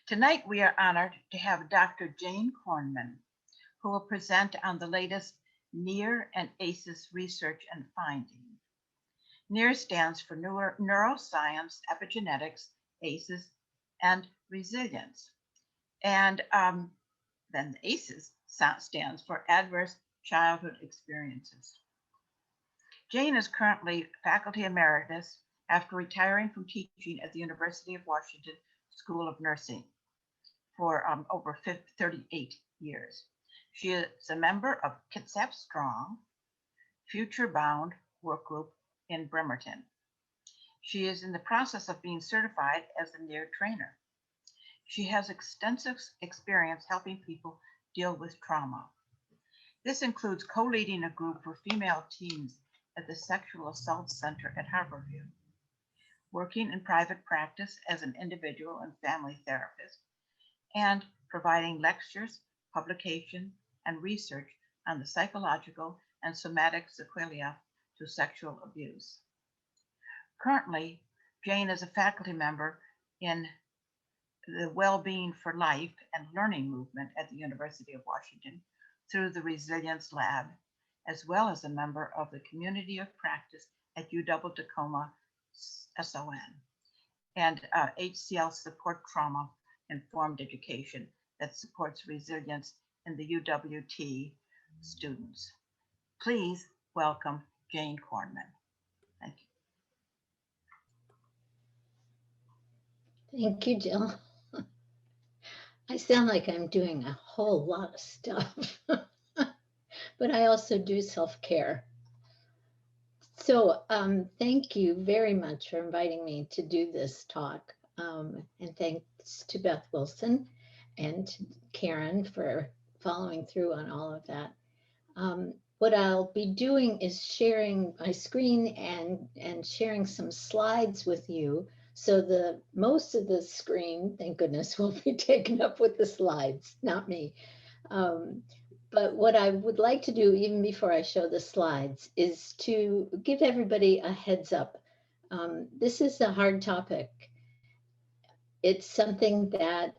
Tonight, we are honored to have Dr. Jane Cornman, who will present on the latest NEAR and ACEs research and findings. NEAR stands for Neuroscience, Epigenetics, ACEs, and Resilience. And then the ACEs stands for Adverse Childhood Experiences. Jane is currently faculty emeritus after retiring from teaching at the University of Washington School of Nursing for over 38 years. She is a member of Kitsap Strong, Future Bound work group in Bremerton. She is in the process of being certified as a NEAR trainer. She has extensive experience helping people deal with trauma. This includes co-leading a group for female teens at the Sexual Assault Center at Harborview, working in private practice as an individual and family therapist, and providing lectures, publication, and research on the psychological and somatic sequelae to sexual abuse. Currently, Jane is a faculty member in the Wellbeing for Life and Learning movement at the University of Washington through the Resilience Lab, as well as a member of the Community of Practice at UW-Tacoma SON and HCL Support Trauma Informed Education that supports resilience in the UWT students. Please welcome Jane Cornman. Thank you. Thank you, Jill. I sound like I'm doing a whole lot of stuff, but I also do self-care. So thank you very much for inviting me to do this talk. And thanks to Beth Wilson and Karen for following through on all of that. What I'll be doing is sharing my screen and sharing some slides with you. So most of the screen, thank goodness, will be taken up with the slides, not me. But what I would like to do, even before I show the slides, is to give everybody a heads up. This is a hard topic. It's something that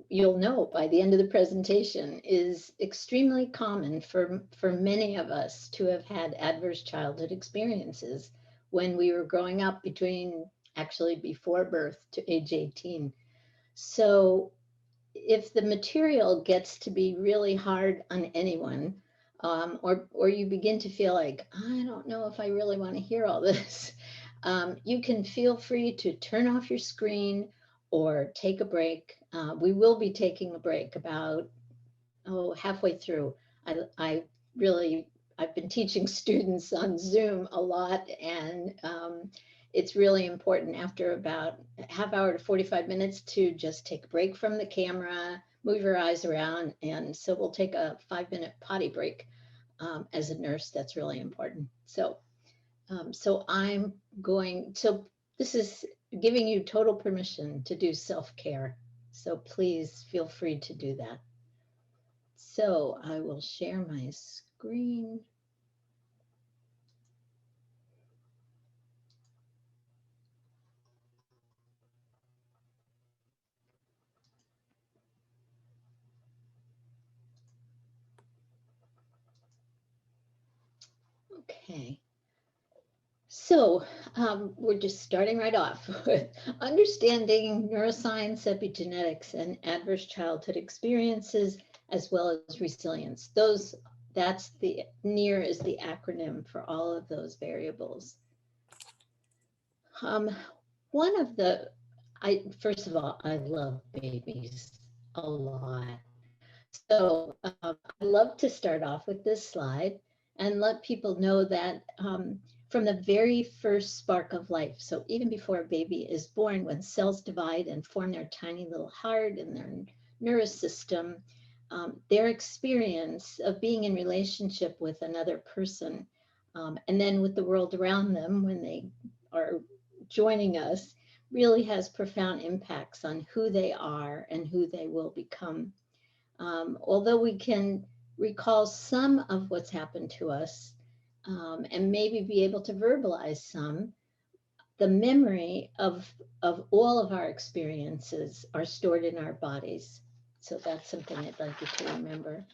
you'll know by the end of the presentation is extremely common for many of us to have had adverse childhood experiences when we were growing up actually before birth to age 18. So if the material gets to be really hard on anyone, or you begin to feel like, I don't know if I really want to hear all this, you can feel free to turn off your screen or take a break. We will be taking a break about halfway through. I've been teaching students on Zoom a lot, and it's really important after about a half hour to 45 minutes to just take a break from the camera, move your eyes around. And so we'll take a 5-minute potty break. As a nurse, that's really important. So this is giving you total permission to do self-care. So please feel free to do that. So I will share my screen. Okay, so we're just starting right off with understanding neuroscience, epigenetics, and adverse childhood experiences, as well as resilience. That's the NEAR is the acronym for all of those variables. First of all, I love babies a lot. So I love to start off with this slide and let people know that from the very first spark of life, so even before a baby is born, when cells divide and form their tiny little heart and their nervous system, their experience of being in relationship with another person, and then with the world around them when they are joining us, really has profound impacts on who they are and who they will become. Although we can recall some of what's happened to us and maybe be able to verbalize some, the memory of all of our experiences are stored in our bodies. So that's something I'd like you to remember.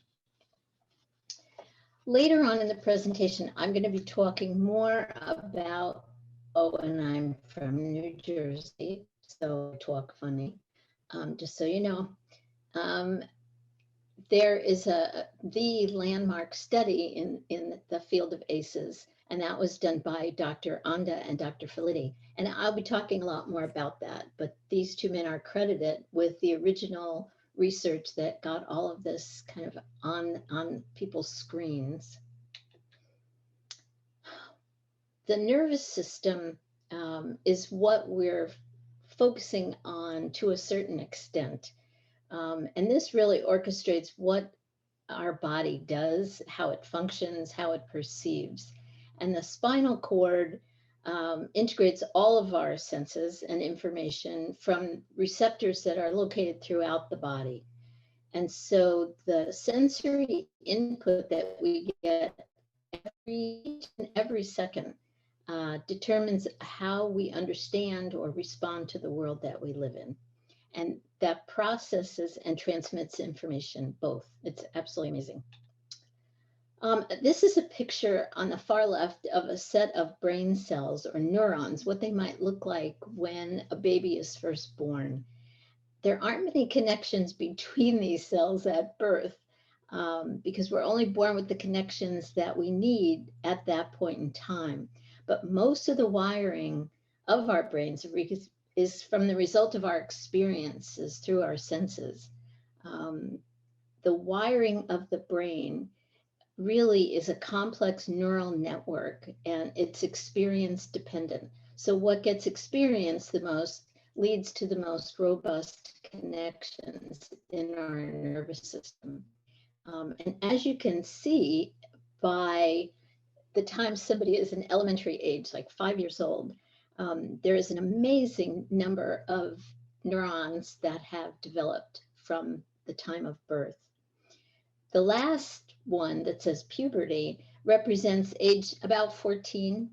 Later on in the presentation, I'm going to be talking more about, oh, and I'm from New Jersey, so I talk funny, just so you know. There is the landmark study in the field of ACEs, and that was done by Dr. Anda and Dr. Felitti. And I'll be talking a lot more about that, but these two men are credited with the original research that got all of this kind of on people's screens. The nervous system is what we're focusing on to a certain extent. And this really orchestrates what our body does, how it functions, how it perceives. And the spinal cord integrates all of our senses and information from receptors that are located throughout the body. And so the sensory input that we get every second determines how we understand or respond to the world that we live in. And that processes and transmits information both. It's absolutely amazing. This is a picture on the far left of a set of brain cells or neurons, what they might look like when a baby is first born. There aren't many connections between these cells at birth because we're only born with the connections that we need at that point in time. But most of the wiring of our brains is from the result of our experiences through our senses. The wiring of the brain really is a complex neural network, and it's experience dependent. So what gets experienced the most leads to the most robust connections in our nervous system. And as you can see, by the time somebody is an elementary age, like 5 years old, there is an amazing number of neurons that have developed from the time of birth. The last one that says puberty represents age about 14.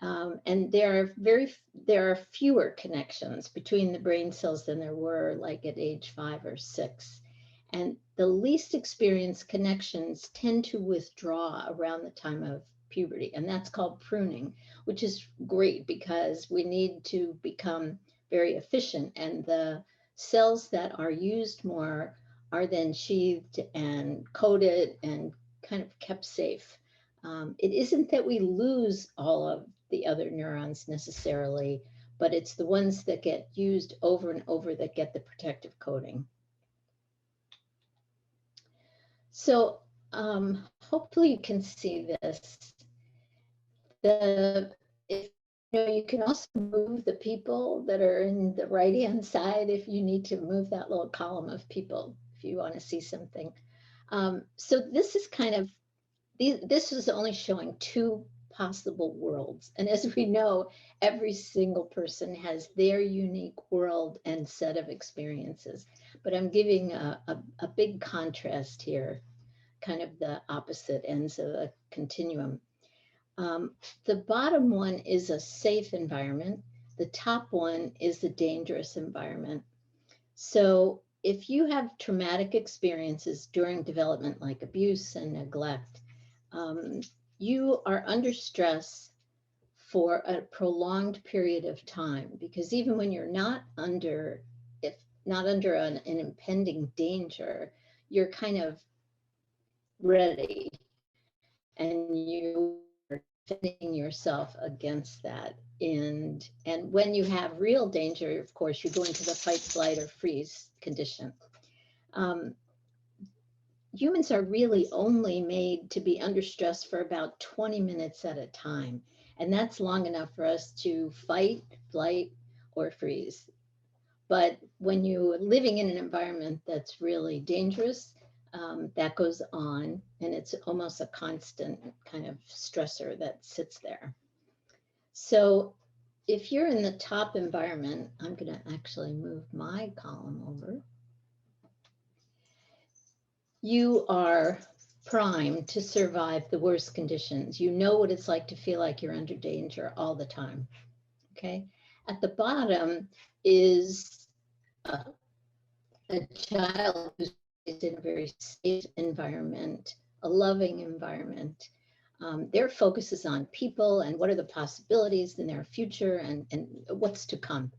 And there are fewer connections between the brain cells than there were like at age 5 or 6. And the least experienced connections tend to withdraw around the time of puberty. And that's called pruning, which is great because we need to become very efficient. And the cells that are used more are then sheathed and coated and kind of kept safe. It isn't that we lose all of the other neurons necessarily, but it's the ones that get used over and over that get the protective coating. So hopefully you can see this. You can also move the people that are in the right-hand side if you need to move that little column of people, if you want to see something. So this is kind of, this is only showing 2 possible worlds. And as we know, every single person has their unique world and set of experiences. But I'm giving a big contrast here, kind of the opposite ends of the continuum. The bottom one is a safe environment. The top one is the dangerous environment. So if you have traumatic experiences during development, like abuse and neglect, you are under stress for a prolonged period of time, because even when you're not under an impending danger, you're kind of ready and you are defending yourself against that. And when you have real danger, of course, you go into the fight, flight, or freeze condition. Humans are really only made to be under stress for about 20 minutes at a time. And that's long enough for us to fight, flight, or freeze. But when you're living in an environment that's really dangerous, that goes on, and it's almost a constant kind of stressor that sits there. So if you're in the top environment, I'm going to actually move my column over. You are primed to survive the worst conditions. You know what it's like to feel like you're under danger all the time. Okay. At the bottom is a child who's raised in a very safe environment, a loving environment. Their focus is on people and what are the possibilities in their future and what's to come.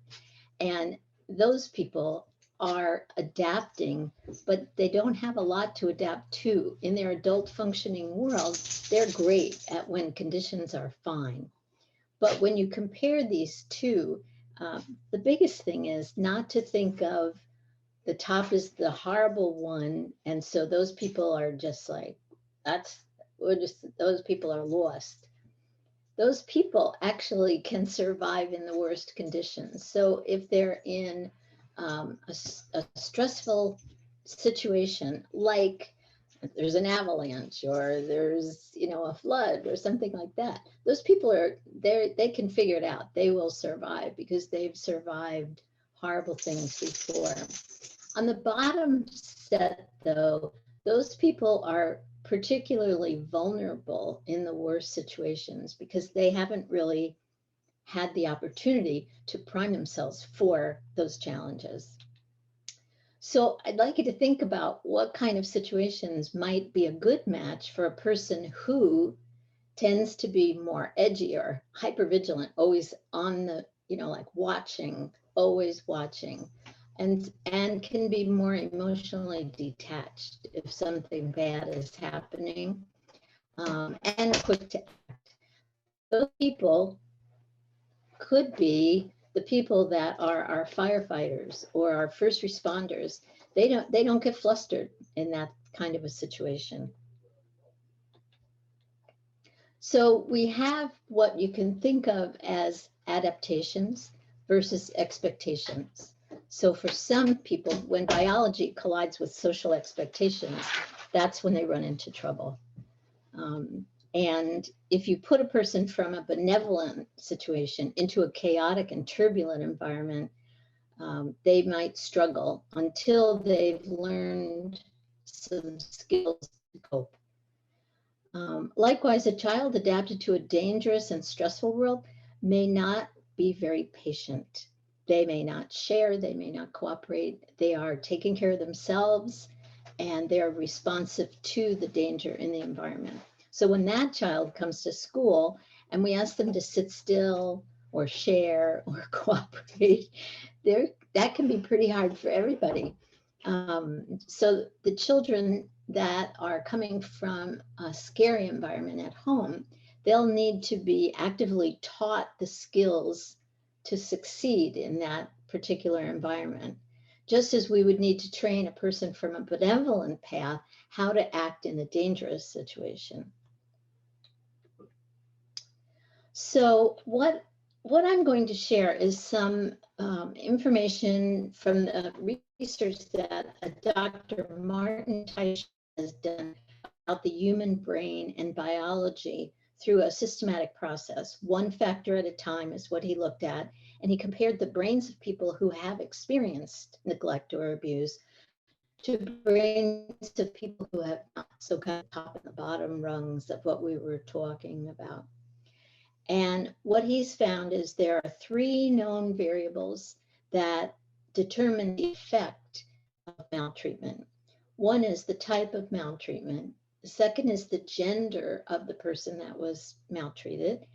And those people are adapting, but they don't have a lot to adapt to. In their adult functioning world, they're great at when conditions are fine. But when you compare these two, the biggest thing is not to think of the top is the horrible one. And so those people are just like, those people are lost. Those people actually can survive in the worst conditions. So if they're in a stressful situation, like there's an avalanche or there's, a flood or something like that, those people are there, they can figure it out. They will survive because they've survived horrible things before. On the bottom set, though, those people are particularly vulnerable in the worst situations because they haven't really had the opportunity to prime themselves for those challenges. So I'd like you to think about what kind of situations might be a good match for a person who tends to be more edgy or hypervigilant, always on the, like watching, always watching, and can be more emotionally detached if something bad is happening, and quick to act. Those people could be the people that are our firefighters or our first responders. They don't get flustered in that kind of a situation. So we have what you can think of as adaptations versus expectations. So for some people, when biology collides with social expectations, that's when they run into trouble. And if you put a person from a benevolent situation into a chaotic and turbulent environment, they might struggle until they've learned some skills to cope. Likewise, a child adapted to a dangerous and stressful world may not be very patient. They may not share, they may not cooperate. They are taking care of themselves and they're responsive to the danger in the environment. So when that child comes to school and we ask them to sit still or share or cooperate, that can be pretty hard for everybody. So the children that are coming from a scary environment at home, they'll need to be actively taught the skills to succeed in that particular environment. Just as we would need to train a person from a benevolent path how to act in a dangerous situation. So what I'm going to share is some information from the research that Dr. Martin Teicher has done about the human brain and biology through a systematic process. One factor at a time is what he looked at, and he compared the brains of people who have experienced neglect or abuse to brains of people who have not, so kind of top and the bottom rungs of what we were talking about. And what he's found is there are 3 known variables that determine the effect of maltreatment. One is the type of maltreatment. The second is the gender of the person that was maltreated.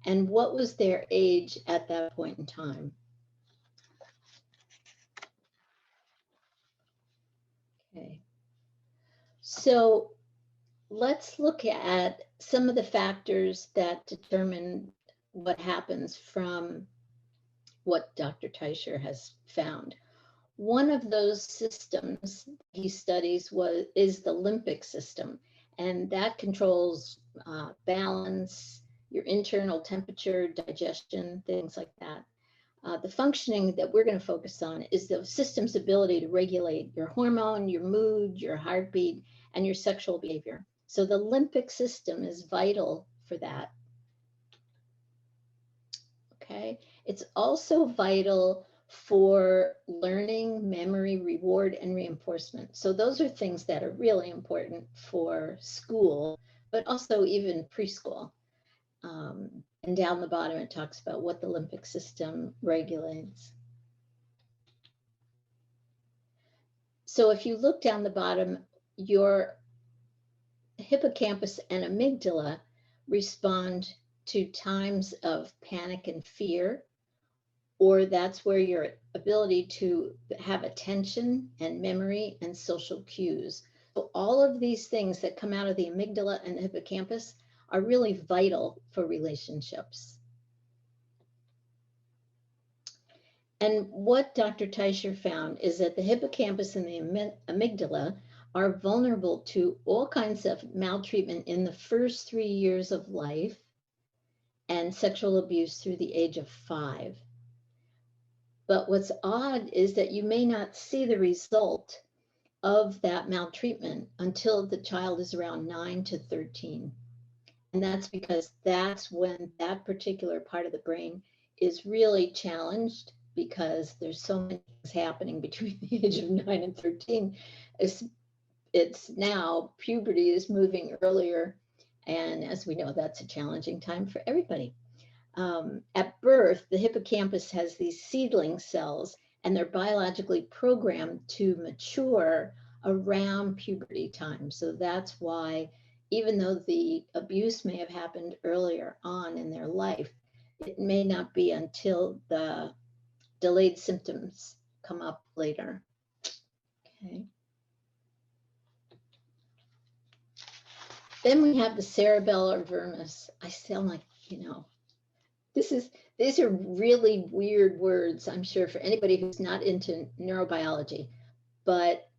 And what was their age at that point in time? Okay. So let's look at some of the factors that determine what happens from what Dr. Teicher has found. One of those systems he studies is the limbic system, and that controls balance, your internal temperature, digestion, things like that. The functioning that we're going to focus on is the system's ability to regulate your hormone, your mood, your heartbeat, and your sexual behavior. So the limbic system is vital for that. Okay, it's also vital for learning, memory, reward, and reinforcement. So those are things that are really important for school, but also even preschool. And down the bottom, it talks about what the limbic system regulates. So if you look down the bottom, your hippocampus and amygdala respond to times of panic and fear, or that's where your ability to have attention and memory and social cues. So all of these things that come out of the amygdala and the hippocampus are really vital for relationships. And what Dr. Teicher found is that the hippocampus and the amygdala are vulnerable to all kinds of maltreatment in the first 3 years of life and sexual abuse through the age of 5. But what's odd is that you may not see the result of that maltreatment until the child is around 9 to 13. And that's because that's when that particular part of the brain is really challenged, because there's so many things happening between the age of 9 and 13. It's now puberty is moving earlier. And as we know, that's a challenging time for everybody. At birth, the hippocampus has these seedling cells, and they're biologically programmed to mature around puberty time. So that's why, even though the abuse may have happened earlier on in their life, it may not be until the delayed symptoms come up later. Okay. Then we have the cerebellar vermis. I sound like, these are really weird words, I'm sure, for anybody who's not into neurobiology. But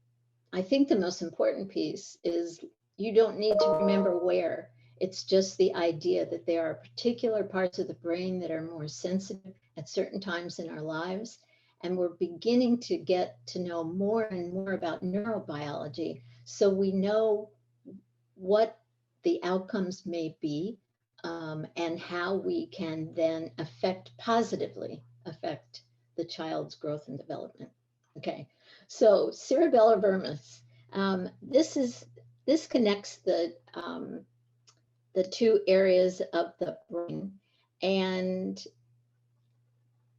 I think the most important piece is you don't need to remember where. It's just the idea that there are particular parts of the brain that are more sensitive at certain times in our lives. And we're beginning to get to know more and more about neurobiology, so we know what the outcomes may be, and how we can then positively affect the child's growth and development. Okay, so cerebellar vermis. This connects the two areas of the brain, and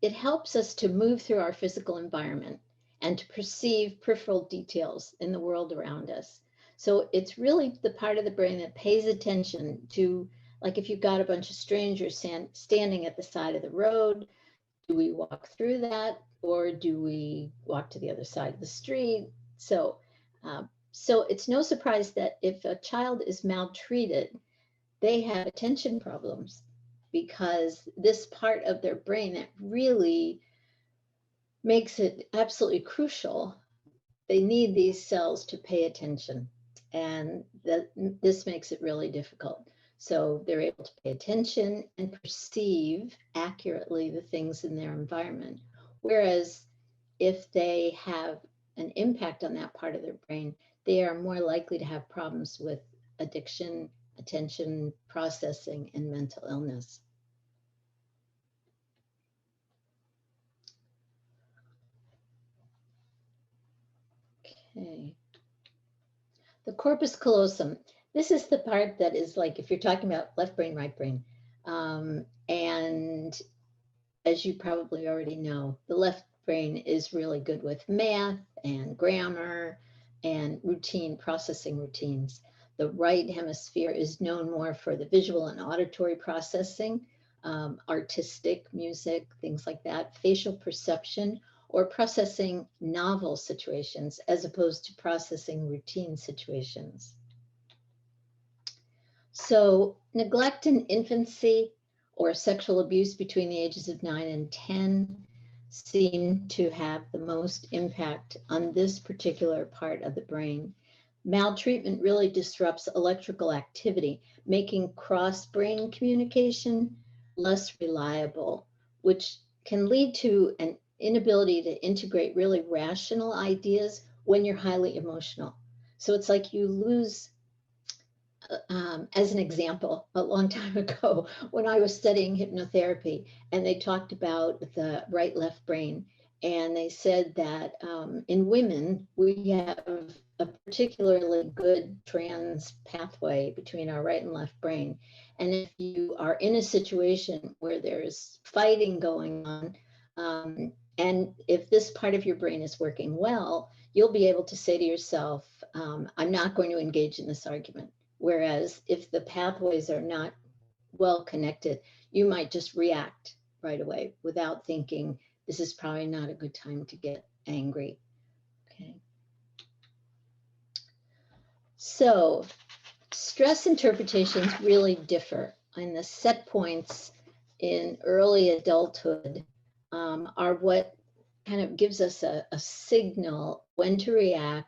it helps us to move through our physical environment and to perceive peripheral details in the world around us. So it's really the part of the brain that pays attention to, like if you've got a bunch of strangers standing at the side of the road, do we walk through that, or do we walk to the other side of the street? So it's no surprise that if a child is maltreated, they have attention problems, because this part of their brain that really makes it absolutely crucial, they need these cells to pay attention. And this makes it really difficult. So they're able to pay attention and perceive accurately the things in their environment. Whereas if they have an impact on that part of their brain, they are more likely to have problems with addiction, attention processing, and mental illness. Okay. The corpus callosum. This is the part that is like, if you're talking about left brain, right brain. And as you probably already know, the left brain is really good with math and grammar and processing routines. The right hemisphere is known more for the visual and auditory processing, artistic, music, things like that, facial perception, or processing novel situations as opposed to processing routine situations. So neglect in infancy or sexual abuse between the ages of 9 and 10 seem to have the most impact on this particular part of the brain. Maltreatment really disrupts electrical activity, making cross-brain communication less reliable, which can lead to an inability to integrate really rational ideas when you're highly emotional. So it's like you lose, as an example, a long time ago, when I was studying hypnotherapy, and they talked about the right-left brain, And they said that in women, we have a particularly good trans pathway between our right and left brain. And if you are in a situation where there's fighting going on, and if this part of your brain is working well, you'll be able to say to yourself, I'm not going to engage in this argument. Whereas if the pathways are not well connected, you might just react right away without thinking, this is probably not a good time to get angry. Okay. So stress interpretations really differ, and the set points in early adulthood are what kind of gives us a signal when to react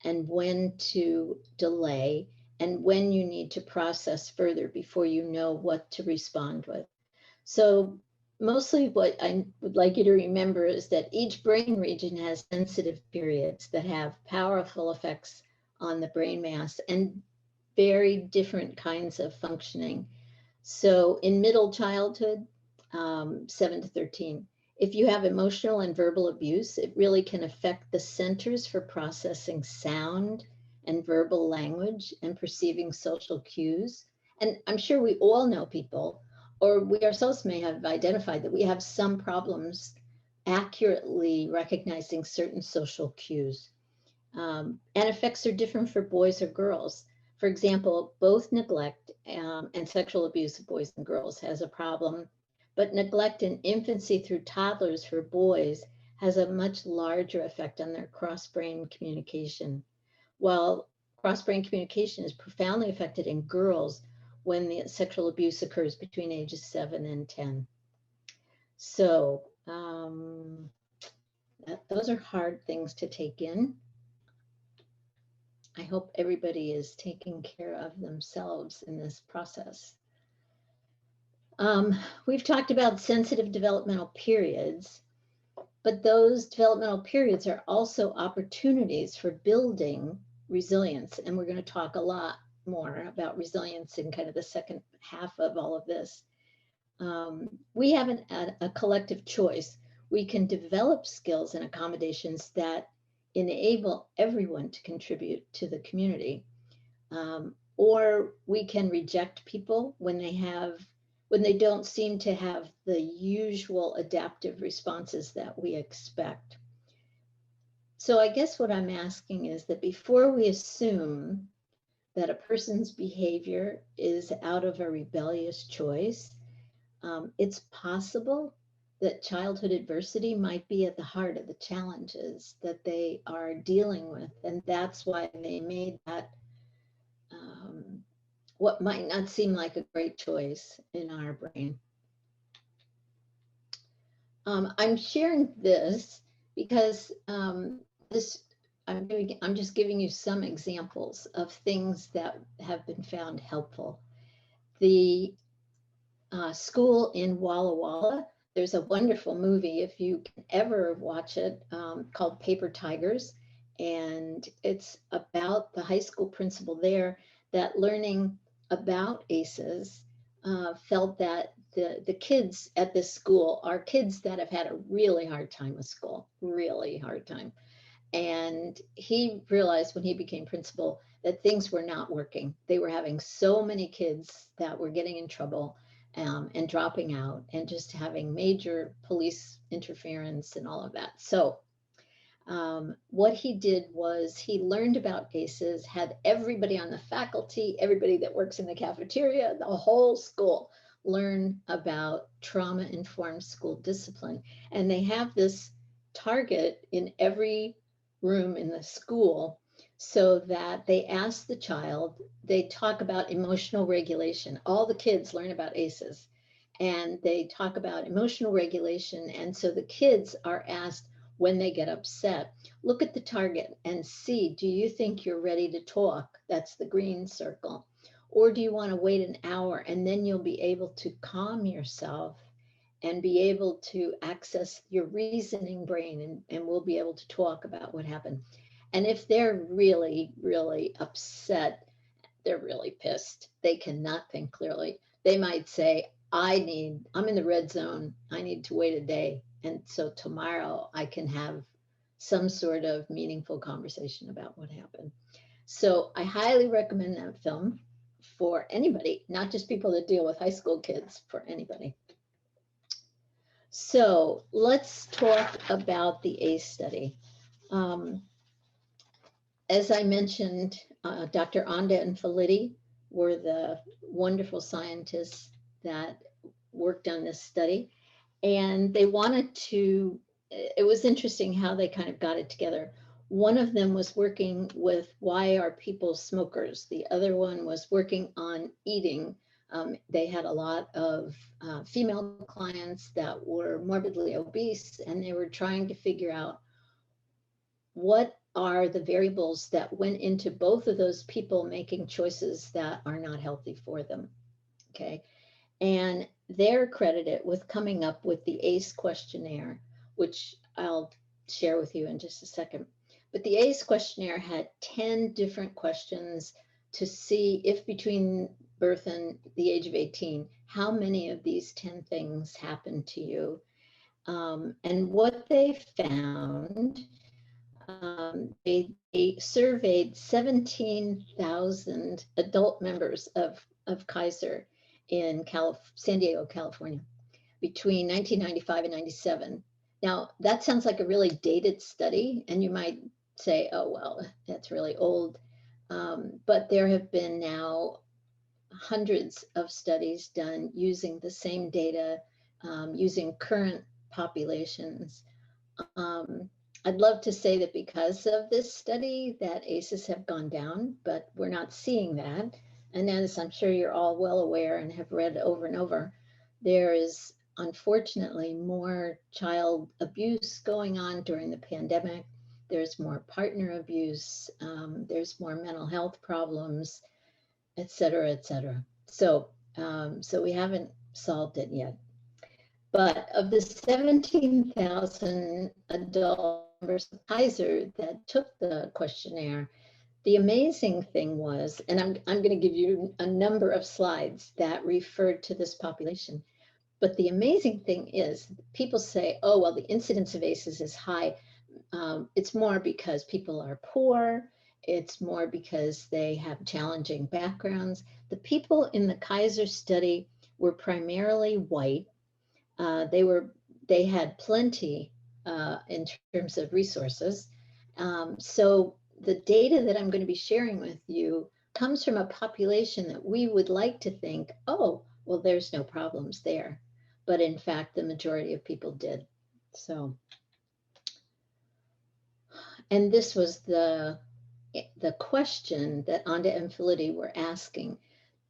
and when to delay and when you need to process further before you know what to respond with. So mostly what I would like you to remember is that each brain region has sensitive periods that have powerful effects on the brain mass and very different kinds of functioning. So in middle childhood, 7 to 13, if you have emotional and verbal abuse, it really can affect the centers for processing sound and verbal language and perceiving social cues. And I'm sure we all know people, or we ourselves may have identified that we have some problems accurately recognizing certain social cues. And effects are different for boys or girls. For example, both neglect and sexual abuse of boys and girls has a problem, but neglect in infancy through toddlers for boys has a much larger effect on their cross-brain communication, while cross-brain communication is profoundly affected in girls when the sexual abuse occurs between ages 7 and 10. So those are hard things to take in. I hope everybody is taking care of themselves in this process. We've talked about sensitive developmental periods, but those developmental periods are also opportunities for building resilience. And we're going to talk a lot more about resilience in kind of the second half of all of this. We have a collective choice. We can develop skills and accommodations that enable everyone to contribute to the community. Or we can reject people when they don't seem to have the usual adaptive responses that we expect. So I guess what I'm asking is that before we assume that a person's behavior is out of a rebellious choice, it's possible that childhood adversity might be at the heart of the challenges that they are dealing with. And that's why they made that what might not seem like a great choice in our brain. I'm sharing this because I'm just giving you some examples of things that have been found helpful. The school in Walla Walla, there's a wonderful movie, if you can ever watch it, called Paper Tigers. And it's about the high school principal there that learning about ACEs felt that the kids at this school are kids that have had a really hard time with school, really hard time. And he realized when he became principal that things were not working. They were having so many kids that were getting in trouble and dropping out and just having major police interference and all of that. So what he did was he learned about ACEs, had everybody on the faculty, everybody that works in the cafeteria, the whole school learn about trauma-informed school discipline. And they have this target in every room in the school so that they ask the child, they talk about emotional regulation. All the kids learn about ACEs and they talk about emotional regulation. And so the kids are asked, when they get upset, look at the target and see, do you think you're ready to talk? That's the green circle. Or do you want to wait an hour and then you'll be able to calm yourself and be able to access your reasoning brain and we'll be able to talk about what happened. And if they're really, really upset, they're really pissed, they cannot think clearly, they might say, I'm in the red zone, I need to wait a day And so tomorrow I can have some sort of meaningful conversation about what happened. So I highly recommend that film for anybody, not just people that deal with high school kids, for anybody. So let's talk about the ACE study. As I mentioned, Dr. Anda and Felitti were the wonderful scientists that worked on this study. And they wanted to, it was interesting how they kind of got it together. One of them was working with why are people smokers? The other one was working on eating. They had a lot of female clients that were morbidly obese, and they were trying to figure out what are the variables that went into both of those people making choices that are not healthy for them. Okay. And they're credited with coming up with the ACE questionnaire, which I'll share with you in just a second. But the ACE questionnaire had 10 different questions to see if between birth and the age of 18, how many of these 10 things happened to you. And what they found, they surveyed 17,000 adult members of Kaiser in San Diego, California, between 1995 and 97. Now, that sounds like a really dated study, and you might say, oh, well, that's really old. But there have been now hundreds of studies done using the same data, using current populations. I'd love to say that because of this study that ACEs have gone down, but we're not seeing that. And as I'm sure you're all well aware and have read over and over, there is unfortunately more child abuse going on during the pandemic. There's more partner abuse, there's more mental health problems, et cetera, et cetera. So we haven't solved it yet. But of the 17,000 adult members of Kaiser that took the questionnaire, the amazing thing was, and I'm going to give you a number of slides that referred to this population, but the amazing thing is people say, oh, well, the incidence of ACEs is high. It's more because people are poor. It's more because they have challenging backgrounds. The people in the Kaiser study were primarily white. They had plenty in terms of resources. So the data that I'm going to be sharing with you comes from a population that we would like to think, oh, well, there's no problems there. But in fact, the majority of people did. So, and this was the question that Anda and Felitti were asking.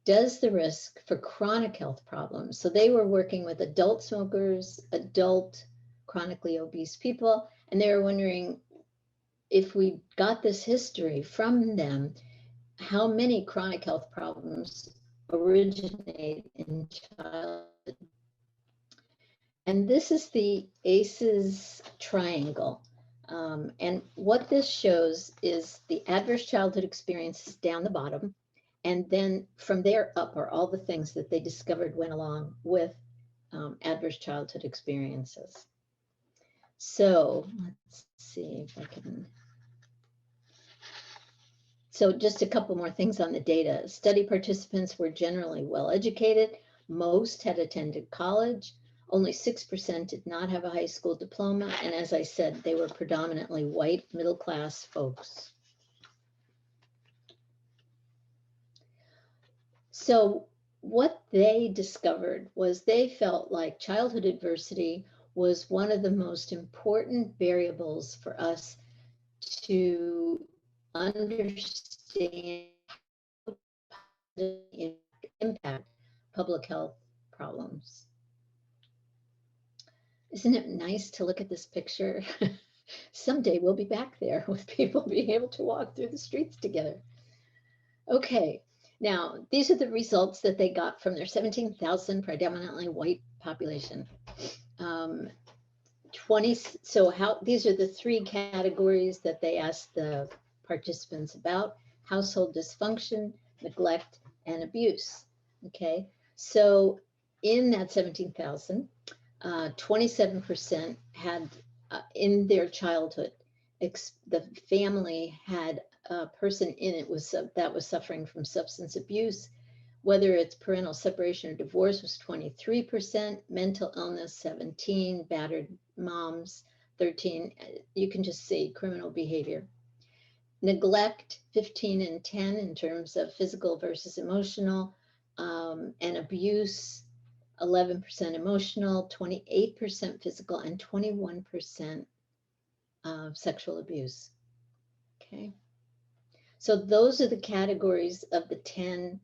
Does the risk for chronic health problems? So they were working with adult smokers, adult chronically obese people, and they were wondering if we got this history from them, how many chronic health problems originate in childhood. And this is the ACEs triangle. And what this shows is the adverse childhood experiences down the bottom. And then from there up are all the things that they discovered went along with adverse childhood experiences. So let's see if I can. So just a couple more things on the data. Study participants were generally well educated. Most had attended college. Only 6% did not have a high school diploma. And as I said, they were predominantly white middle-class folks. So what they discovered was they felt like childhood adversity was one of the most important variables for us to understand how to impact public health problems. Isn't it nice to look at this picture? Someday we'll be back there with people being able to walk through the streets together. Okay, now these are the results that they got from their 17,000 predominantly white population. 20, so these are the three categories that they asked the participants about: household dysfunction, neglect, and abuse. Okay, so in that 17,000, 27% had in their childhood, the family had a person in it that was suffering from substance abuse. Whether it's parental separation or divorce was 23%, mental illness 17, battered moms 13. You can just see criminal behavior. Neglect 15 and 10 in terms of physical versus emotional, and abuse 11% emotional, 28% physical, and 21% sexual abuse. Okay. So those are the categories of the 10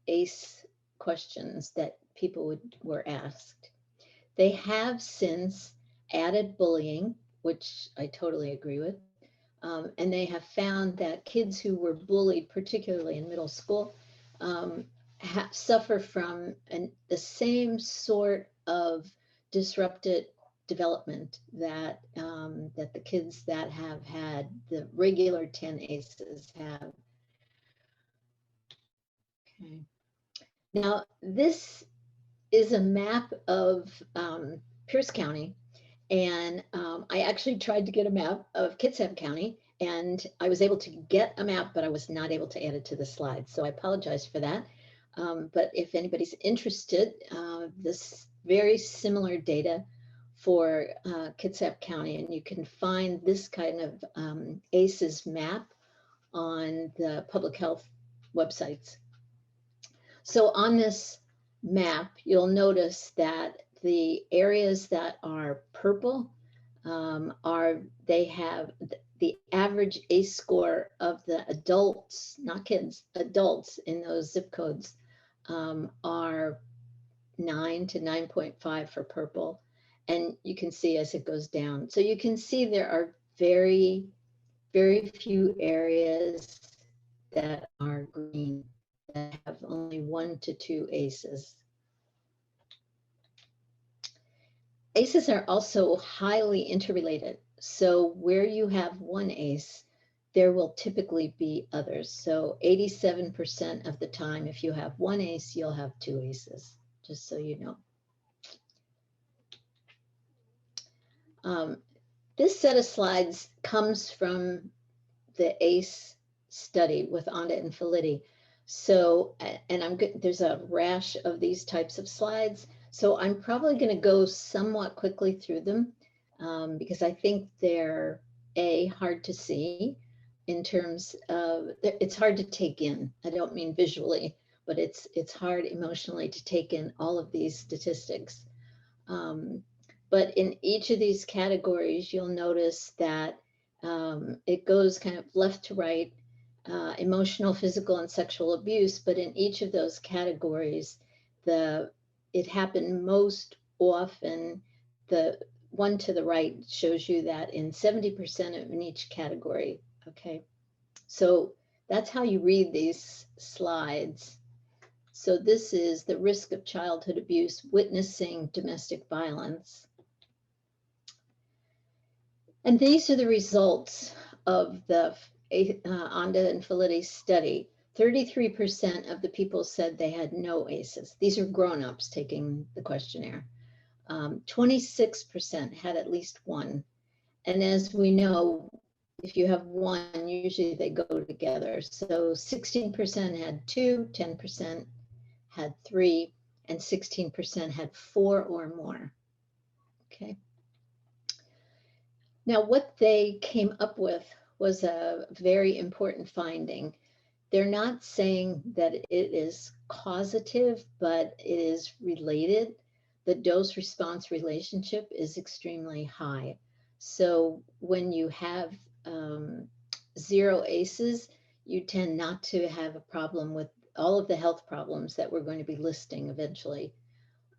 ACE questions that people were asked. They have since added bullying, which I totally agree with. And they have found that kids who were bullied, particularly in middle school, suffer from the same sort of disrupted development that that the kids that have had the regular 10 ACEs have. Okay. Now, this is a map of Pierce County, and I actually tried to get a map of Kitsap County, and I was able to get a map, but I was not able to add it to the slide. So I apologize for that. But if anybody's interested, this very similar data for Kitsap County, and you can find this kind of ACEs map on the public health websites. So on this map, you'll notice that the areas that are purple they have the average ACE score of the adults, not kids, adults in those zip codes are 9 to 9.5 for purple. And you can see as it goes down. So you can see there are very, very few areas that are green, that have only 1 to 2 ACEs. ACEs are also highly interrelated. So where you have one ACE, there will typically be others. So 87% of the time, if you have one ACE, you'll have 2 ACEs, just so you know. This set of slides comes from the ACE study with Onda and Felitti. So, and there's a rash of these types of slides. So I'm probably going to go somewhat quickly through them because I think they're hard to see in terms of, it's hard to take in. I don't mean visually, but it's hard emotionally to take in all of these statistics. But in each of these categories, you'll notice that it goes kind of left to right, emotional, physical, and sexual abuse. But in each of those categories, it happened most often. The one to the right shows you that in 70% of in each category. Okay, so that's how you read these slides. So this is the risk of childhood abuse, witnessing domestic violence. And these are the results of the Onda and Felitti study. 33% of the people said they had no ACEs. These are grown-ups taking the questionnaire. 26% had at least one. And as we know, if you have one, usually they go together. So 16% had 2, 10% had 3, and 16% had 4 or more. Okay. Now, what they came up with was a very important finding. They're not saying that it is causative, but it is related. The dose-response relationship is extremely high. So when you have 0 ACEs, you tend not to have a problem with all of the health problems that we're going to be listing eventually.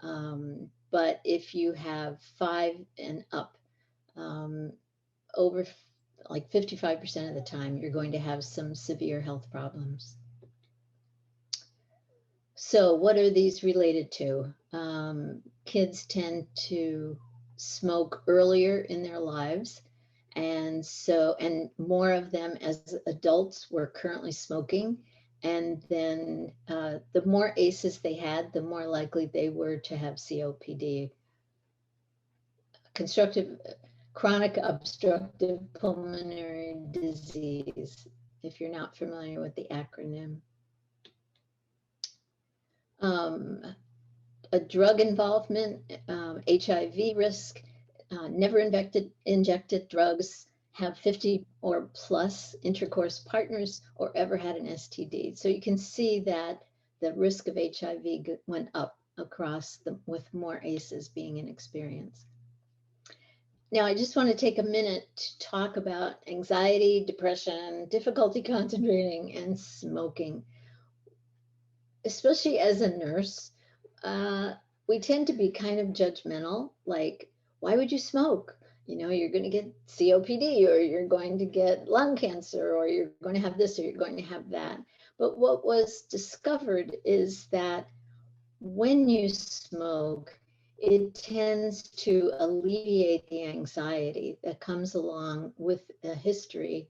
But if you have 5 and up, over like 55% of the time, you're going to have some severe health problems. So what are these related to? Kids tend to smoke earlier in their lives. And more of them as adults were currently smoking. And then the more ACEs they had, the more likely they were to have COPD. chronic obstructive pulmonary disease, if you're not familiar with the acronym. A drug involvement, HIV risk, never injected drugs, have 50 or plus intercourse partners, or ever had an STD. So you can see that the risk of HIV went up across with more ACEs being in experience. Now, I just want to take a minute to talk about anxiety, depression, difficulty concentrating, and smoking. Especially as a nurse, we tend to be kind of judgmental, like, why would you smoke? You know, you're going to get COPD, or you're going to get lung cancer, or you're going to have this, or you're going to have that. But what was discovered is that when you smoke, it tends to alleviate the anxiety that comes along with a history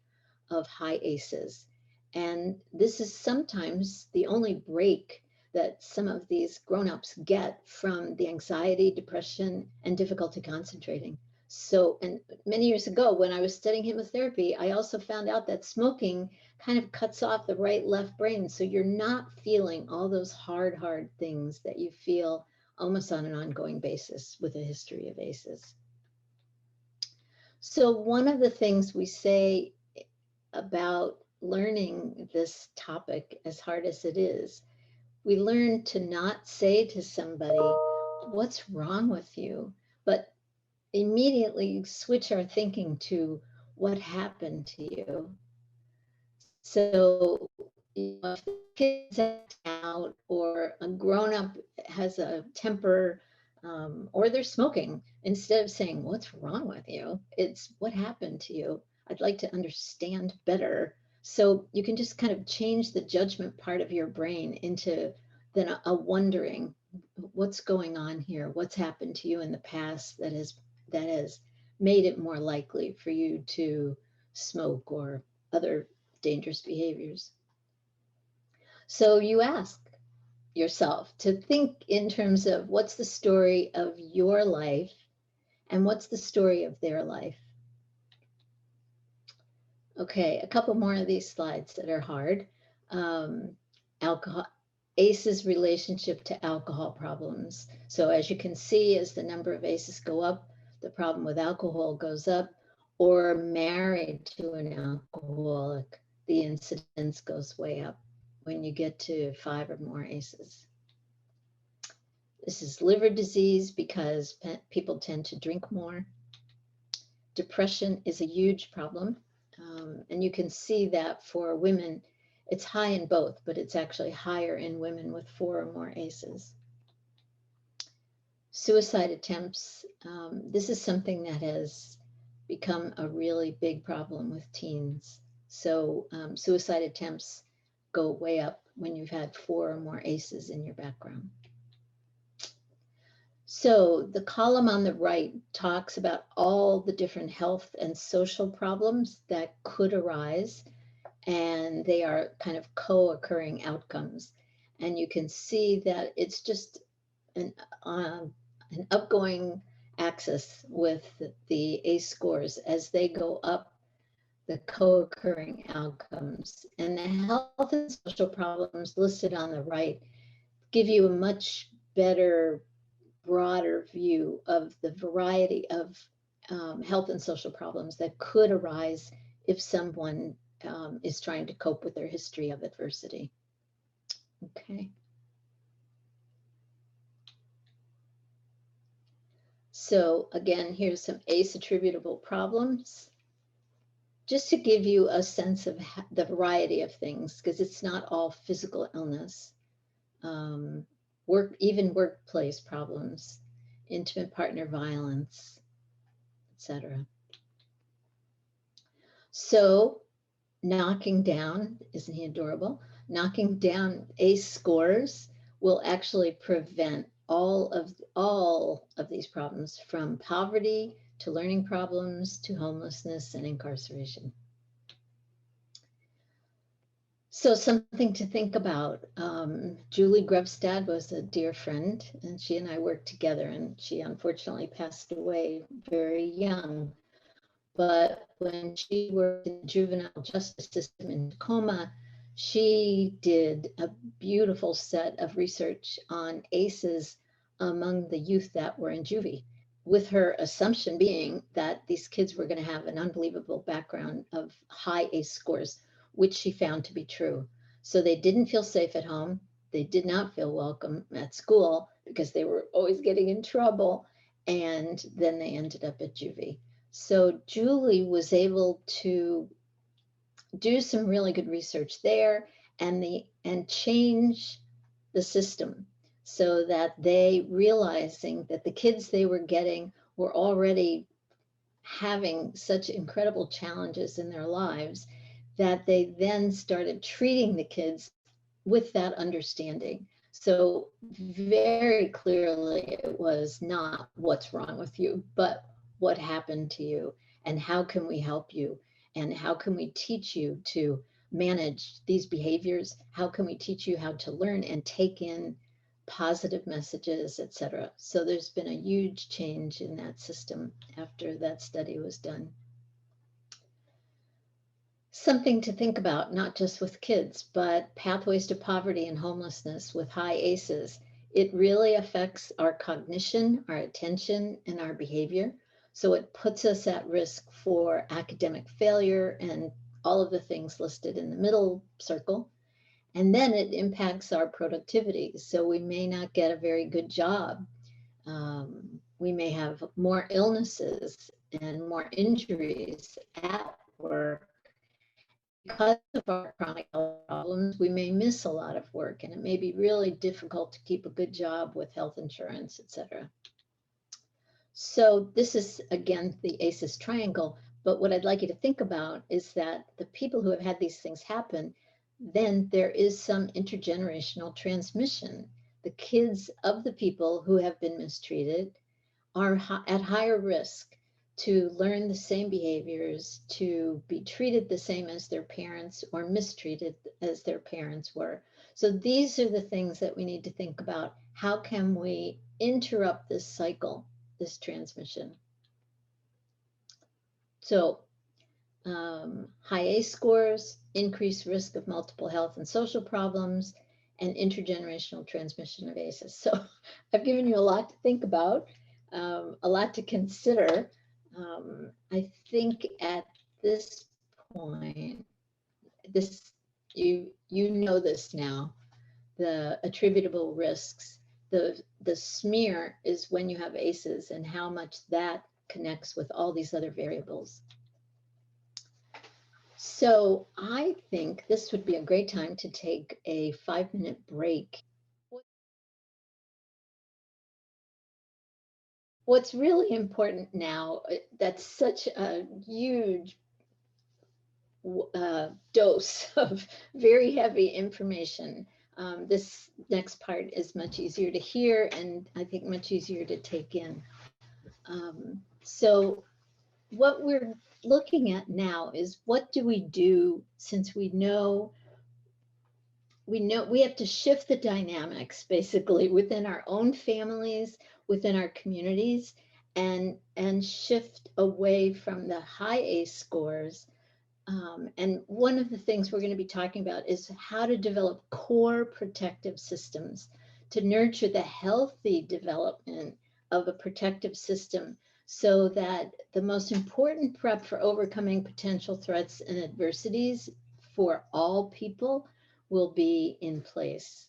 of high ACEs. And this is sometimes the only break that some of these grown-ups get from the anxiety, depression, and difficulty concentrating. So, and many years ago, when I was studying hypnotherapy, I also found out that smoking kind of cuts off the right left brain. So you're not feeling all those hard things that you feel almost on an ongoing basis with a history of ACEs. So one of the things we say about learning this topic, as hard as it is, we learn to not say to somebody, what's wrong with you? But immediately switch our thinking to what happened to you. So if the kid's out, or a grown-up has a temper, or they're smoking, instead of saying, what's wrong with you? It's, what happened to you? I'd like to understand better. So you can just kind of change the judgment part of your brain into then a wondering, what's going on here? What's happened to you in the past that has made it more likely for you to smoke or other dangerous behaviors? So you ask yourself to think in terms of, what's the story of your life and what's the story of their life? Okay, a couple more of these slides that are hard. Alcohol, ACEs relationship to alcohol problems. So as you can see, as the number of ACEs go up, the problem with alcohol goes up, or married to an alcoholic, the incidence goes way up when you get to 5 or more ACEs. This is liver disease because people tend to drink more. Depression is a huge problem. And you can see that for women, it's high in both, but it's actually higher in women with 4 or more ACEs. Suicide attempts. This is something that has become a really big problem with teens. So suicide attempts go way up when you've had 4 or more ACEs in your background. So the column on the right talks about all the different health and social problems that could arise, and they are kind of co-occurring outcomes. And you can see that it's just an upgoing axis with the ACE scores. As they go up, the co-occurring outcomes. And the health and social problems listed on the right give you a much better, broader view of the variety of health and social problems that could arise if someone is trying to cope with their history of adversity. Okay. So again, here's some ACE attributable problems, just to give you a sense of the variety of things, because it's not all physical illness. Even workplace problems, intimate partner violence, etc. So knocking down, isn't he adorable? Knocking down ACE scores will actually prevent all of these problems, from poverty to learning problems to homelessness and incarceration. So something to think about. Julie Grevstad was a dear friend, and she and I worked together, and she unfortunately passed away very young. But when she worked in the juvenile justice system in Tacoma, she did a beautiful set of research on ACEs among the youth that were in juvie, with her assumption being that these kids were going to have an unbelievable background of high ACE scores, which she found to be true. So they didn't feel safe at home. They did not feel welcome at school because they were always getting in trouble. And then they ended up at juvie. So Julie was able to do some really good research there and change the system so that they realizing that the kids they were getting were already having such incredible challenges in their lives that they then started treating the kids with that understanding. So very clearly it was not what's wrong with you, but what happened to you and how can we help you and how can we teach you to manage these behaviors? How can we teach you how to learn and take in positive messages, etc. So there's been a huge change in that system after that study was done. Something to think about, not just with kids, but pathways to poverty and homelessness with high ACEs. It really affects our cognition, our attention, and our behavior. So it puts us at risk for academic failure and all of the things listed in the middle circle. And then it impacts our productivity. So we may not get a very good job. We may have more illnesses and more injuries at work. Because of our chronic health problems, we may miss a lot of work, and it may be really difficult to keep a good job with health insurance, etc. So this is, again, the ACEs triangle. But what I'd like you to think about is that the people who have had these things happen, then there is some intergenerational transmission. The kids of the people who have been mistreated are at higher risk to learn the same behaviors, to be treated the same as their parents or mistreated as their parents were. So these are the things that we need to think about. How can we interrupt this cycle, this transmission? So high ACE scores, increased risk of multiple health and social problems, and intergenerational transmission of ACEs. So I've given you a lot to think about, a lot to consider. I think at this point, you know this now, the attributable risks. The smear is when you have ACEs and how much that connects with all these other variables. So I think this would be a great time to take a 5-minute break. What's really important now, that's such a huge dose of very heavy information. This next part is much easier to hear and I think much easier to take in. So what we're looking at now is what do we do since we know we have to shift the dynamics basically within our own families, within our communities, and shift away from the high ACE scores. And one of the things we're going to be talking about is how to develop core protective systems to nurture the healthy development of a protective system so that the most important prep for overcoming potential threats and adversities for all people will be in place.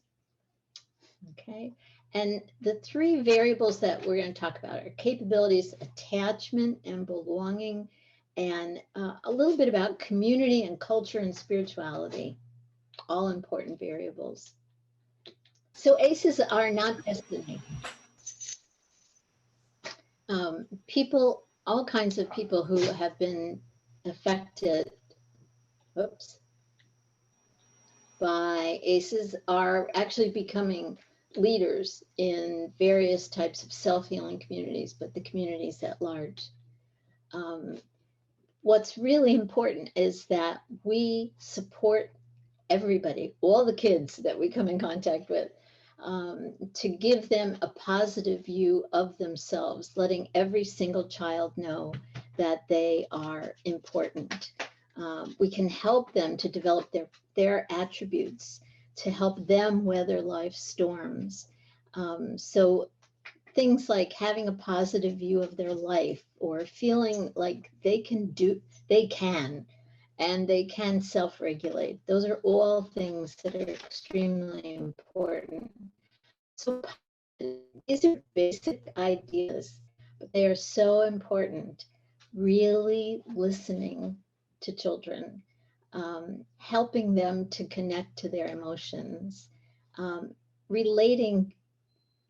Okay, and the 3 variables that we're going to talk about are capabilities, attachment, and belonging, and a little bit about community and culture and spirituality, all important variables. So ACEs are not destiny. People, all kinds of people who have been affected, by ACEs are actually becoming leaders in various types of self-healing communities, but the communities at large. What's really important is that we support everybody, all the kids that we come in contact with, to give them a positive view of themselves, letting every single child know that they are important. We can help them to develop their attributes to help them weather life's storms. So things like having a positive view of their life or feeling like they can and they can self-regulate. Those are all things that are extremely important. So these are basic ideas, but they are so important. Really listening to children, helping them to connect to their emotions, relating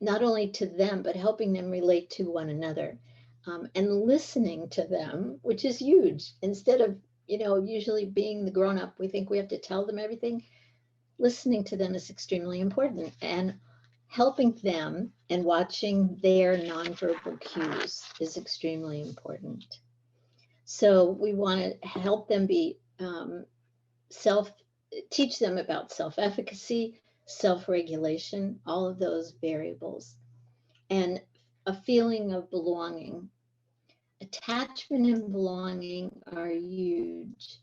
not only to them, but helping them relate to one another, and listening to them, which is huge. Instead of, usually being the grown up, we think we have to tell them everything. Listening to them is extremely important, and helping them and watching their nonverbal cues is extremely important. So we want to help them be teach them about self-efficacy, self-regulation, all of those variables, and a feeling of belonging. Attachment and belonging are huge.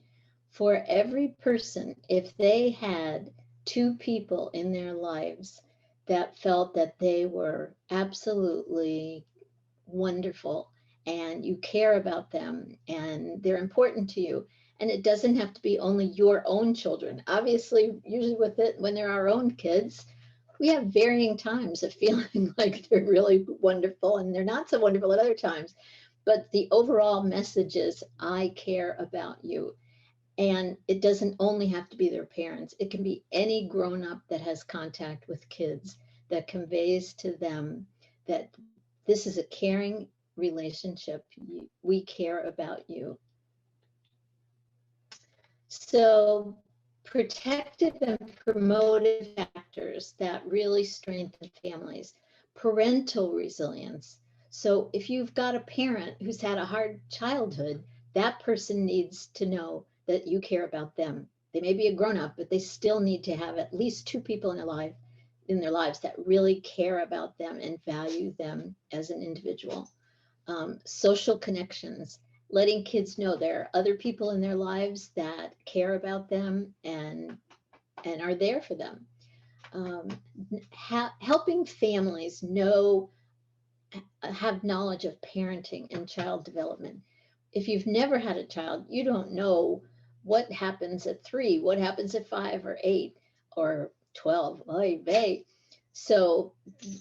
For every person, if they had two people in their lives that felt that they were absolutely wonderful and you care about them and they're important to you, and it doesn't have to be only your own children. Obviously, usually with it, when they're our own kids, we have varying times of feeling like they're really wonderful and they're not so wonderful at other times. But the overall message is, I care about you. And it doesn't only have to be their parents. It can be any grown up that has contact with kids that conveys to them that this is a caring relationship. We care about you. So protective and promotive factors that really strengthen families. Parental resilience. So if you've got a parent who's had a hard childhood, that person needs to know that you care about them. They may be a grown-up, but they still need to have at least two people in their lives that really care about them and value them as an individual. Social connections, letting kids know there are other people in their lives that care about them and are there for them. Helping families have knowledge of parenting and child development. If you've never had a child, you don't know what happens at 3, what happens at 5 or 8 or 12. Oy vey. So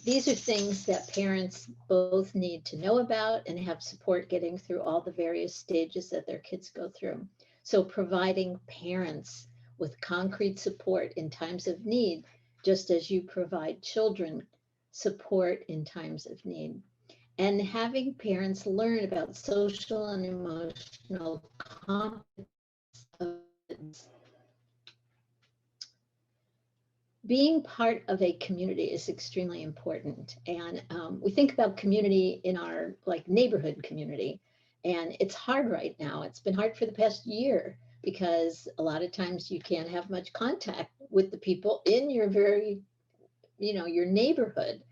these are things that parents both need to know about and have support getting through all the various stages that their kids go through. So providing parents with concrete support in times of need, just as you provide children support in times of need. And having parents learn about social and emotional competence. Being part of a community is extremely important. And we think about community in our neighborhood community. And it's hard right now. It's been hard for the past year because a lot of times you can't have much contact with the people in your your neighborhood.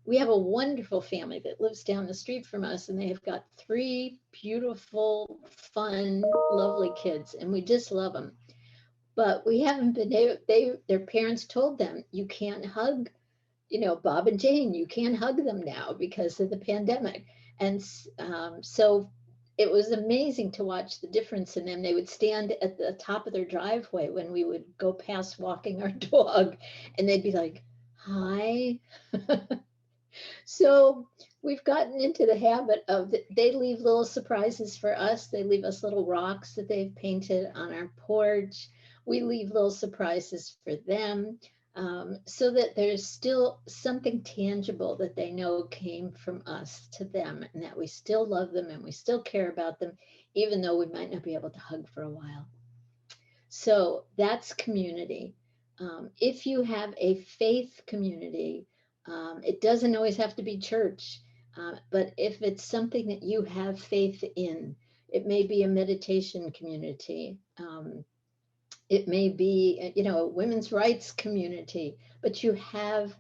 We have a wonderful family that lives down the street from us, and they have got 3 beautiful, fun, lovely kids, and we just love them. But we haven't been able, their parents told them, you can't hug, Bob and Jane, you can't hug them now because of the pandemic. And so it was amazing to watch the difference in them. They would stand at the top of their driveway when we would go past walking our dog, and they'd be like, hi. So we've gotten into the habit of they leave little surprises for us. They leave us little rocks that they've painted on our porch. We leave little surprises for them, so that there's still something tangible that they know came from us to them, and that we still love them and we still care about them, even though we might not be able to hug for a while. So that's community. If you have a faith community, it doesn't always have to be church, but if it's something that you have faith in, it may be a meditation community. It may be, a women's rights community, but you have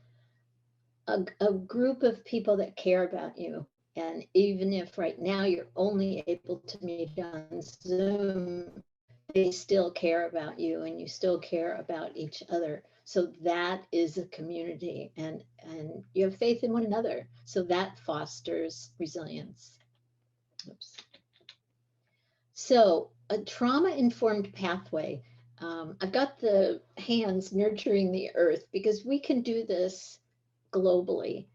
a group of people that care about you. And even if right now you're only able to meet on Zoom, they still care about you and you still care about each other. So that is a community, and you have faith in one another. So that fosters resilience. Oops. So a trauma-informed pathway. I've got the hands nurturing the earth because we can do this globally.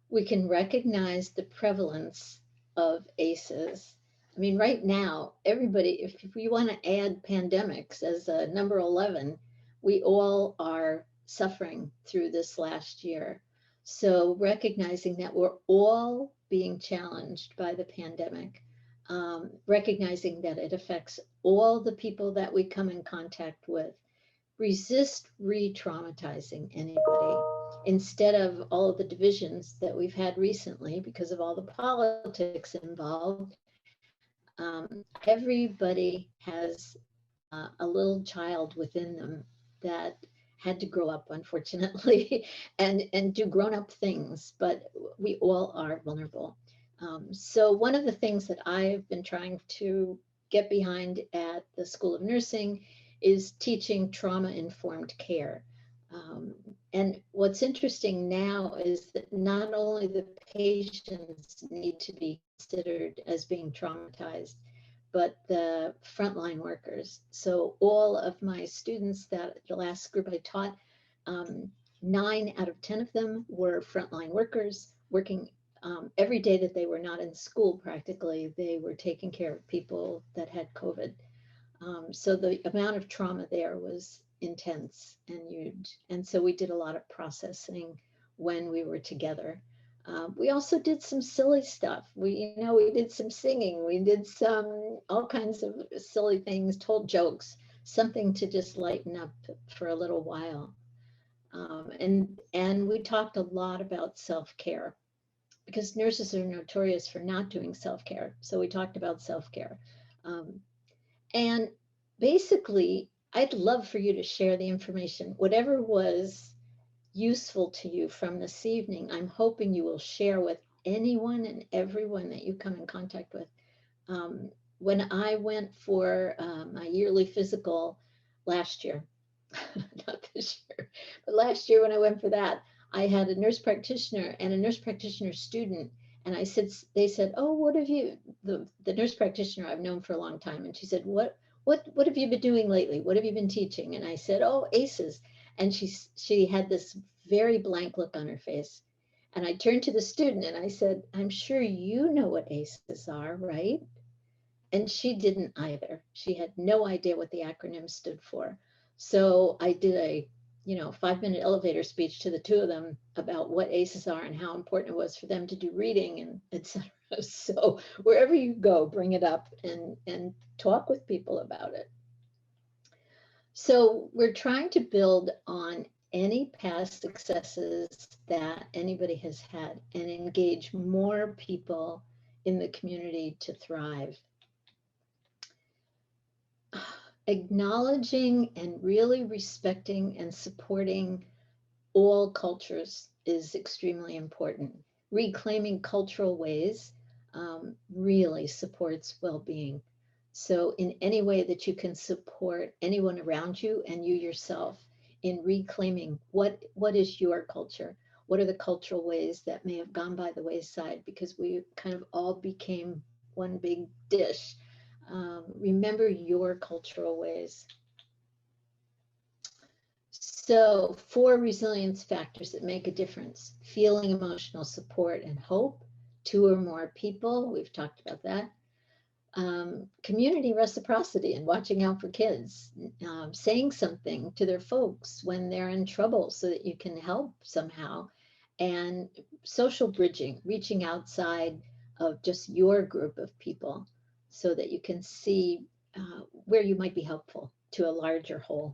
We can recognize the prevalence of ACEs. I mean, right now, everybody, if we want to add pandemics as a number 11, we all are suffering through this last year. So recognizing that we're all being challenged by the pandemic, recognizing that it affects all the people that we come in contact with, resist re-traumatizing anybody instead of all of the divisions that we've had recently because of all the politics involved. Everybody has a little child within them that had to grow up, unfortunately, and do grown-up things, but we all are vulnerable. So one of the things that I've been trying to get behind at the School of Nursing is teaching trauma-informed care. And what's interesting now is that not only the patients need to be considered as being traumatized, but the frontline workers. So all of my students, that the last group I taught, 9 out of 10 of them were frontline workers working every day that they were not in school. Practically, they were taking care of people that had COVID. So the amount of trauma there was intense and huge. And so we did a lot of processing when we were together. We also did some silly stuff. We did some singing. We did some all kinds of silly things, told jokes, something to just lighten up for a little while. And we talked a lot about self-care because nurses are notorious for not doing self-care. So we talked about self-care. And basically, I'd love for you to share the information, whatever was useful to you from this evening. I'm hoping you will share with anyone and everyone that you come in contact with. When I went for my yearly physical last year, not this year, but last year when I went for that, I had a nurse practitioner and a nurse practitioner student. And they said, oh, what have you, the nurse practitioner I've known for a long time. And she said, what have you been doing lately? What have you been teaching? And I said, oh, ACEs. And she had this very blank look on her face. And I turned to the student and I said, I'm sure you know what ACEs are, right? And she didn't either. She had no idea what the acronym stood for. So I did a 5-minute elevator speech to the two of them about what ACEs are and how important it was for them to do reading and etc. So wherever you go, bring it up and talk with people about it. So we're trying to build on any past successes that anybody has had and engage more people in the community to thrive. Acknowledging and really respecting and supporting all cultures is extremely important. Reclaiming cultural ways really supports well-being. So in any way that you can support anyone around you and you yourself in reclaiming what is your culture, what are the cultural ways that may have gone by the wayside because we kind of all became one big dish. Remember your cultural ways. So 4 resilience factors that make a difference: feeling emotional support and hope, 2 or more people, we've talked about that. Community reciprocity and watching out for kids, saying something to their folks when they're in trouble so that you can help somehow, and social bridging, reaching outside of just your group of people so that you can see where you might be helpful to a larger whole.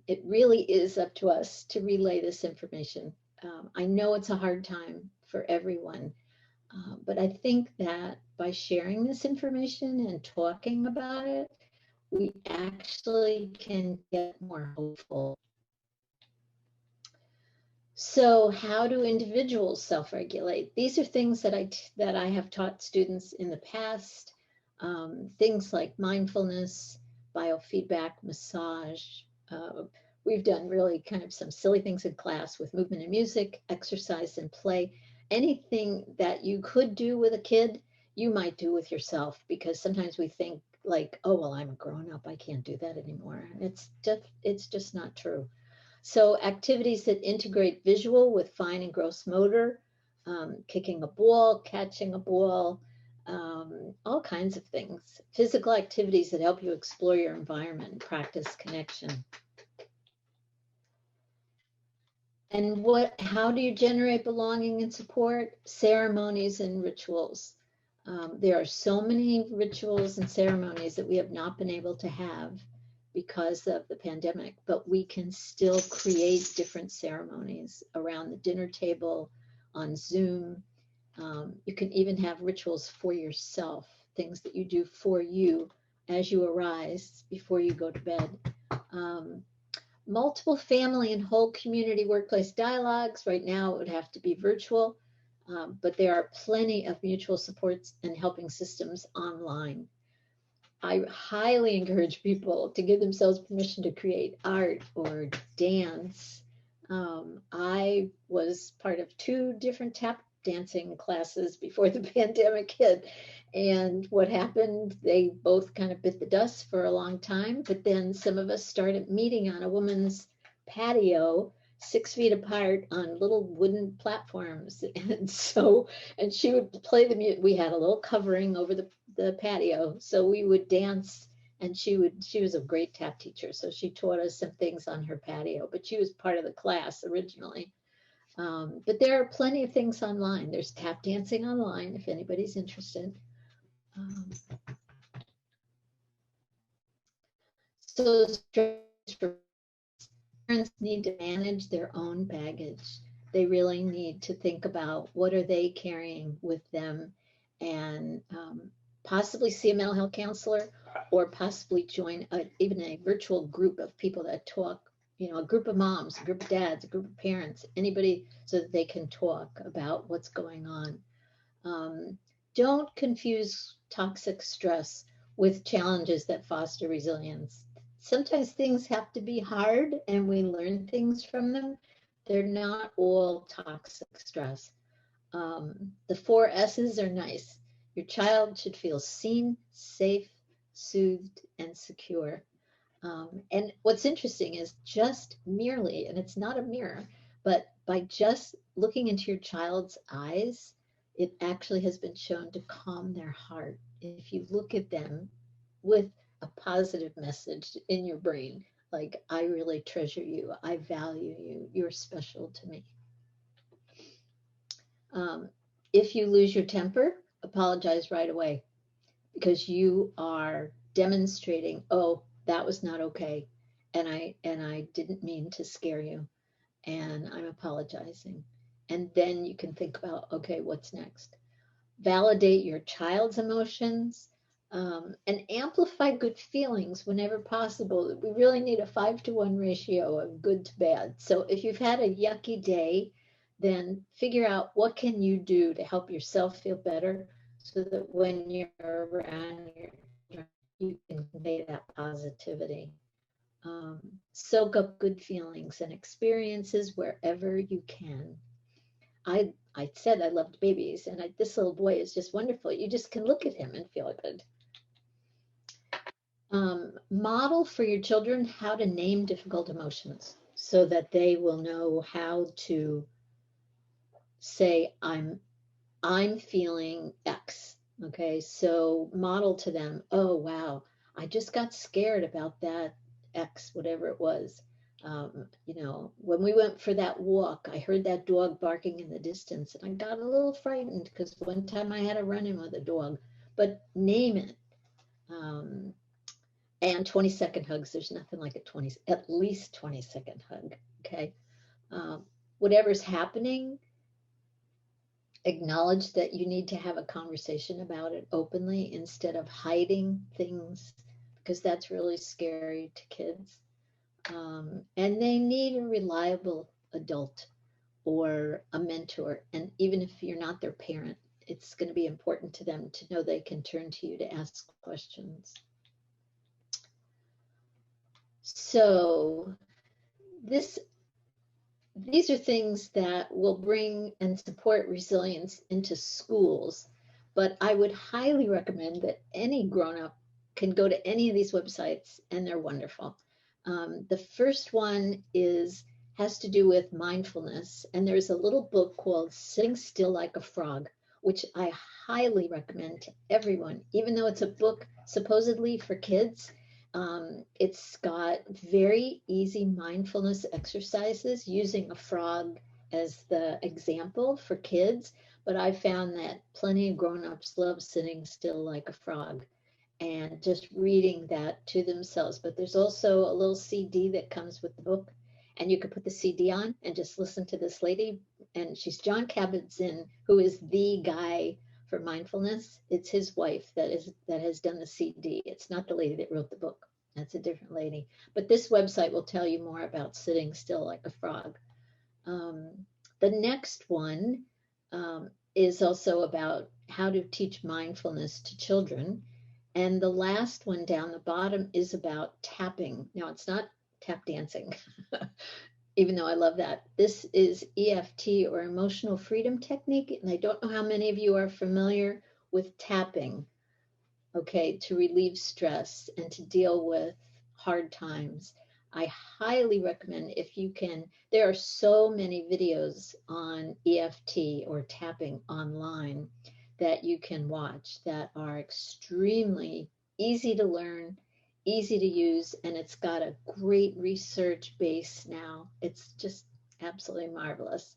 It really is up to us to relay this information. I know it's a hard time for everyone, but I think that by sharing this information and talking about it, we actually can get more hopeful. So how do individuals self-regulate? These are things that I have taught students in the past. Things like mindfulness, biofeedback, massage. We've done really kind of some silly things in class with movement and music, exercise and play. Anything that you could do with a kid, you might do with yourself, because sometimes we think like, oh, well, I'm a grown up, I can't do that anymore. And it's just not true. So activities that integrate visual with fine and gross motor, kicking a ball, catching a ball, all kinds of things. Physical activities that help you explore your environment and practice connection. And how do you generate belonging and support? Ceremonies and rituals. There are so many rituals and ceremonies that we have not been able to have because of the pandemic, but we can still create different ceremonies around the dinner table, on Zoom. You can even have rituals for yourself, things that you do for you as you arise before you go to bed. Multiple family and whole community workplace dialogues. Right now, it would have to be virtual, but there are plenty of mutual supports and helping systems online. I highly encourage people to give themselves permission to create art or dance. I was part of 2 different tap dancing classes before the pandemic hit. And what happened, they both kind of bit the dust for a long time, but then some of us started meeting on a woman's patio 6 feet apart on little wooden platforms. And she would play the music. We had a little covering over the patio, so we would dance, and she was a great tap teacher, so she taught us some things on her patio, but she was part of the class originally. But there are plenty of things online. There's tap dancing online if anybody's interested. So parents need to manage their own baggage. They really need to think about what are they carrying with them, and possibly see a mental health counselor, or possibly join even a virtual group of people that talk, a group of moms, a group of dads, a group of parents, anybody, so that they can talk about what's going on. Don't confuse toxic stress with challenges that foster resilience. Sometimes things have to be hard and we learn things from them. They're not all toxic stress. The 4 S's are nice. Your child should feel seen, safe, soothed, and secure. And what's interesting is just merely, and it's not a mirror, but by just looking into your child's eyes, it actually has been shown to calm their heart. If you look at them with a positive message in your brain, like, I really treasure you, I value you, you're special to me. If you lose your temper, apologize right away, because you are demonstrating, oh, that was not okay, and I didn't mean to scare you, and I'm apologizing. And then you can think about, okay, what's next? Validate your child's emotions, and amplify good feelings whenever possible. We really need a 5-to-1 ratio of good to bad. So if you've had a yucky day, then figure out what can you do to help yourself feel better, so that when you're around your children, you can convey that positivity. Soak up good feelings and experiences wherever you can. I said I loved babies, and this little boy is just wonderful. You just can look at him and feel good. Model for your children how to name difficult emotions, so that they will know how to say, I'm feeling X. Okay, so model to them, oh wow, I just got scared about that X, whatever it was. When we went for that walk, I heard that dog barking in the distance, and I got a little frightened because one time I had a run-in with a dog. But name it. And 20-second hugs. There's nothing like at least 20-second hug. Okay. Whatever's happening, acknowledge that you need to have a conversation about it openly instead of hiding things because that's really scary to kids. And they need a reliable adult or a mentor. And even if you're not their parent, it's going to be important to them to know they can turn to you to ask questions. So these are things that will bring and support resilience into schools. But I would highly recommend that any grown-up can go to any of these websites, and they're wonderful. The first one has to do with mindfulness, and there's a little book called Sitting Still Like a Frog, which I highly recommend to everyone, even though it's a book supposedly for kids. It's got very easy mindfulness exercises using a frog as the example for kids, but I found that plenty of grown-ups love sitting still like a frog and just reading that to themselves. But there's also a little CD that comes with the book, and you could put the CD on and just listen to this lady. And she's John Kabat-Zinn, who is the guy for mindfulness. It's his wife that has done the CD. It's not the lady that wrote the book. That's a different lady. But this website will tell you more about sitting still like a frog. The next one is also about how to teach mindfulness to children. And the last one down the bottom is about tapping. Now, it's not tap dancing, even though I love that. This is EFT, or emotional freedom technique. And I don't know how many of you are familiar with tapping, okay, to relieve stress and to deal with hard times. I highly recommend, if you can, there are so many videos on EFT or tapping online that you can watch that are extremely easy to learn, easy to use, and it's got a great research base now. It's just absolutely marvelous.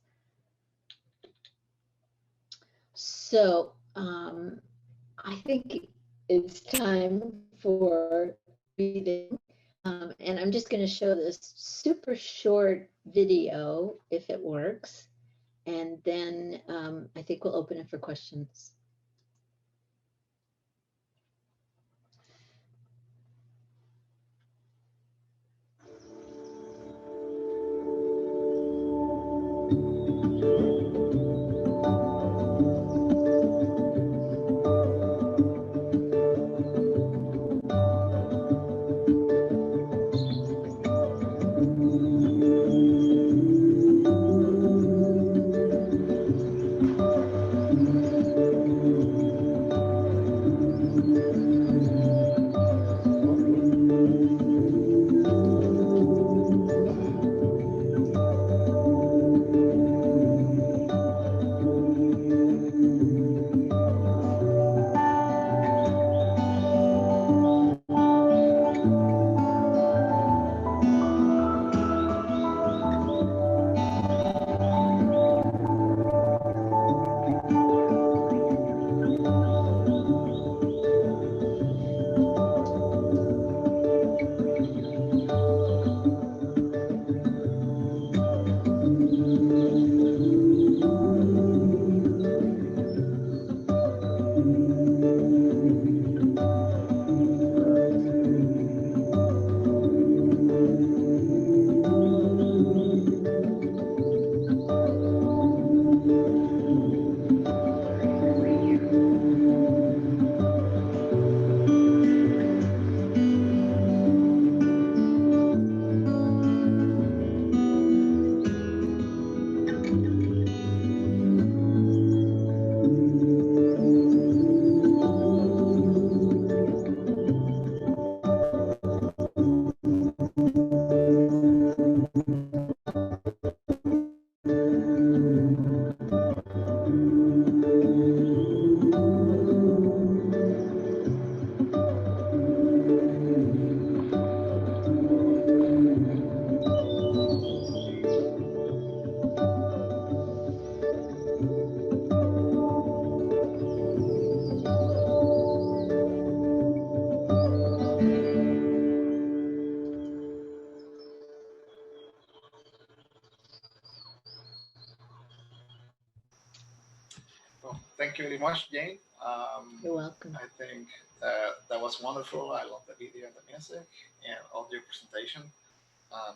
So I think it's time for reading. And I'm just going to show this super short video, if it works. And then I think we'll open it for questions. Thank you very much, Jane. You're welcome. I think that was wonderful. I love the video and the music and all your presentation.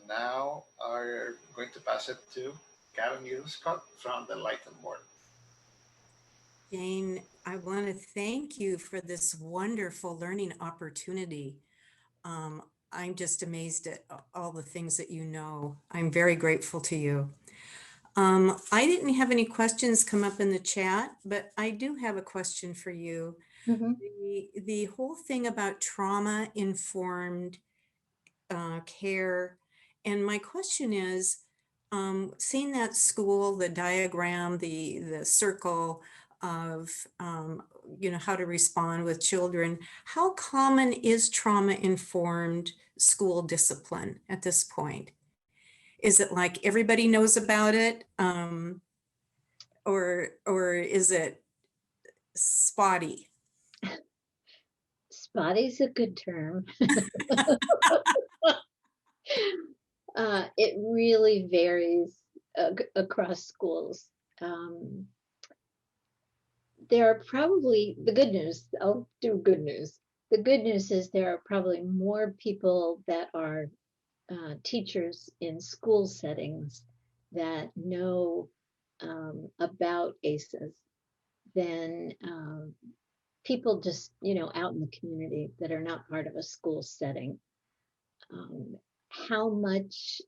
Now I'm going to pass it to Karen Scott from the Lighten Board. Jane, I want to thank you for this wonderful learning opportunity. I'm just amazed at all the things that you know. I'm very grateful to you. I didn't have any questions come up in the chat, but I do have a question for you. Mhm. The whole thing about trauma-informed care, and my question is, seeing that school, the diagram, the circle of how to respond with children, how common is trauma-informed school discipline at this point? Is it like everybody knows about it, or is it spotty? Spotty's a good term. It really varies across schools. There are probably, the good news, I'll do good news. The good news is there are probably more people that are teachers in school settings that know about ACEs than people just, out in the community that are not part of a school setting. How much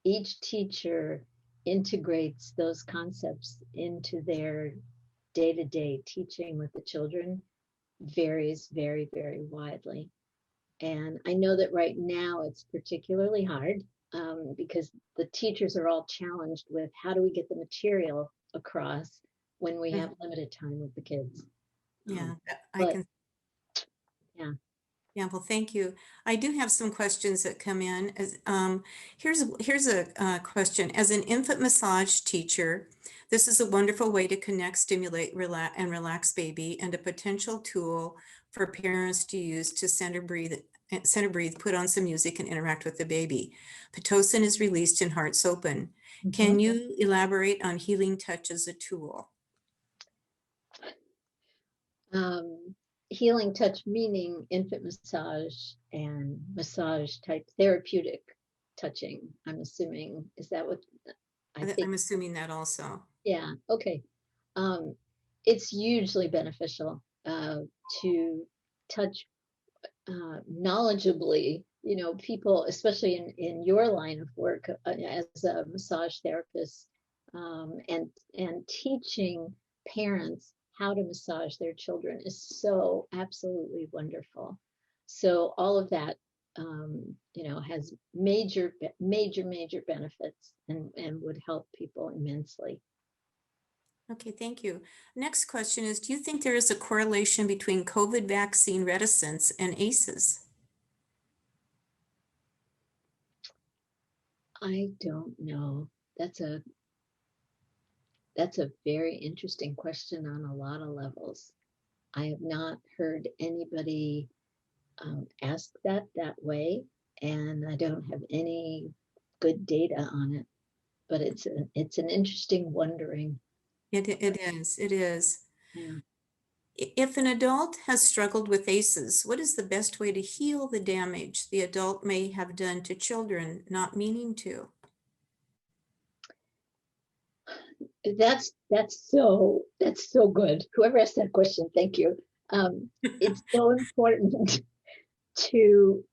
each teacher integrates those concepts into their day-to-day teaching with the children varies very, very widely. And I know that right now it's particularly hard because the teachers are all challenged with how do we get the material across when we have limited time with the kids. Yeah, I but can. yeah. Yeah, well, thank you. I do have some questions that come in. Here's a question. As an infant massage teacher, this is a wonderful way to connect, stimulate, and relax baby, and a potential tool for parents to use to center breathe, put on some music, and interact with the baby. Pitocin is released in hearts open. Can you elaborate on healing touch as a tool? Healing touch meaning infant massage and massage type therapeutic touching, I'm assuming. Is that what I think? I'm assuming that also. Yeah, okay. It's hugely beneficial to touch knowledgeably, people, especially in your line of work as a massage therapist, and teaching parents how to massage their children is so absolutely wonderful. So all of that, has major benefits and would help people immensely. Okay, thank you. Next question is, do you think there is a correlation between COVID vaccine reticence and ACEs? I don't know. That's a very interesting question on a lot of levels. I have not heard anybody ask that way, and I don't have any good data on it. But it's an interesting wondering. It is. It is. Yeah. If an adult has struggled with ACEs, what is the best way to heal the damage the adult may have done to children not meaning to? That's so good. Whoever asked that question, thank you. It's so important to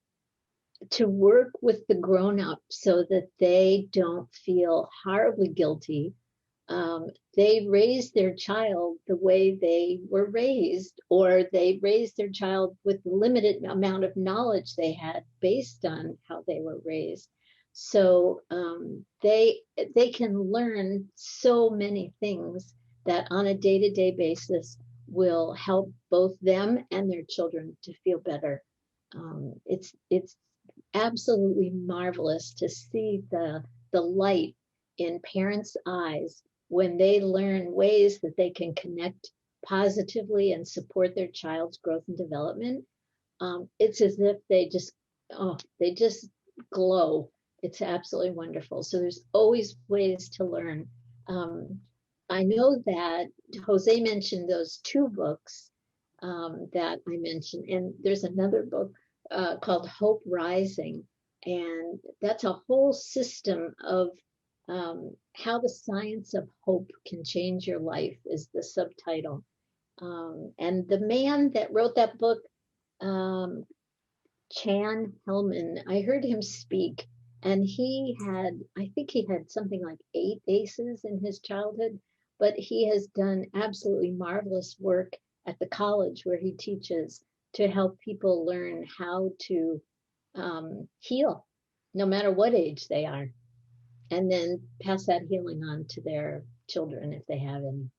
work with the grown-up so that they don't feel horribly guilty. They raise their child the way they were raised, or they raised their child with the limited amount of knowledge they had based on how they were raised. So they can learn so many things that on a day-to-day basis will help both them and their children to feel better. It's absolutely marvelous to see the light in parents' eyes when they learn ways that they can connect positively and support their child's growth and development. It's as if they just glow. It's absolutely wonderful. So there's always ways to learn. I know that Jose mentioned those two books that I mentioned. And there's another book called Hope Rising. And that's a whole system of how the science of hope can change your life, is the subtitle. And the man that wrote that book, um, Chan Hellman, I heard him speak, and he had, I think he had something like 8 aces in his childhood, but he has done absolutely marvelous work at the college where he teaches to help people learn how to heal, no matter what age they are, and then pass that healing on to their children if they have any.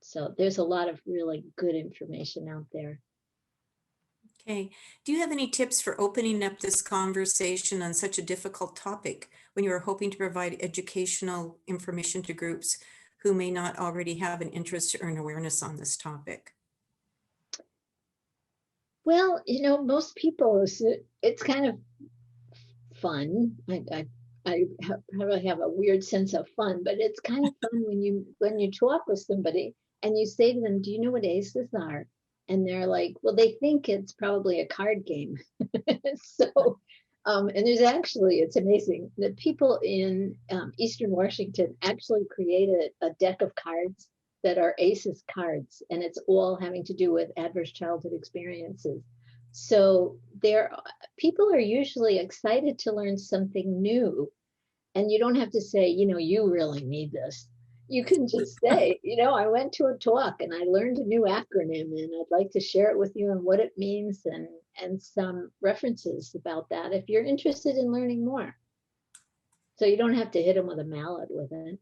So there's a lot of really good information out there. Okay. Do you have any tips for opening up this conversation on such a difficult topic when you are hoping to provide educational information to groups who may not already have an interest or an awareness on this topic? Well, most people, it's kind of fun. Probably have a weird sense of fun, but it's kind of fun when you talk with somebody and you say to them, "Do you know what aces are?" And they're like, "Well, they think it's probably a card game." So, and it's amazing that people in Eastern Washington actually created a deck of cards that are aces cards, and it's all having to do with adverse childhood experiences. So there, people are usually excited to learn something new, and you don't have to say, you really need this. You can just say, I went to a talk and I learned a new acronym, and I'd like to share it with you and what it means, and some references about that if you're interested in learning more. So you don't have to hit them with a mallet with it.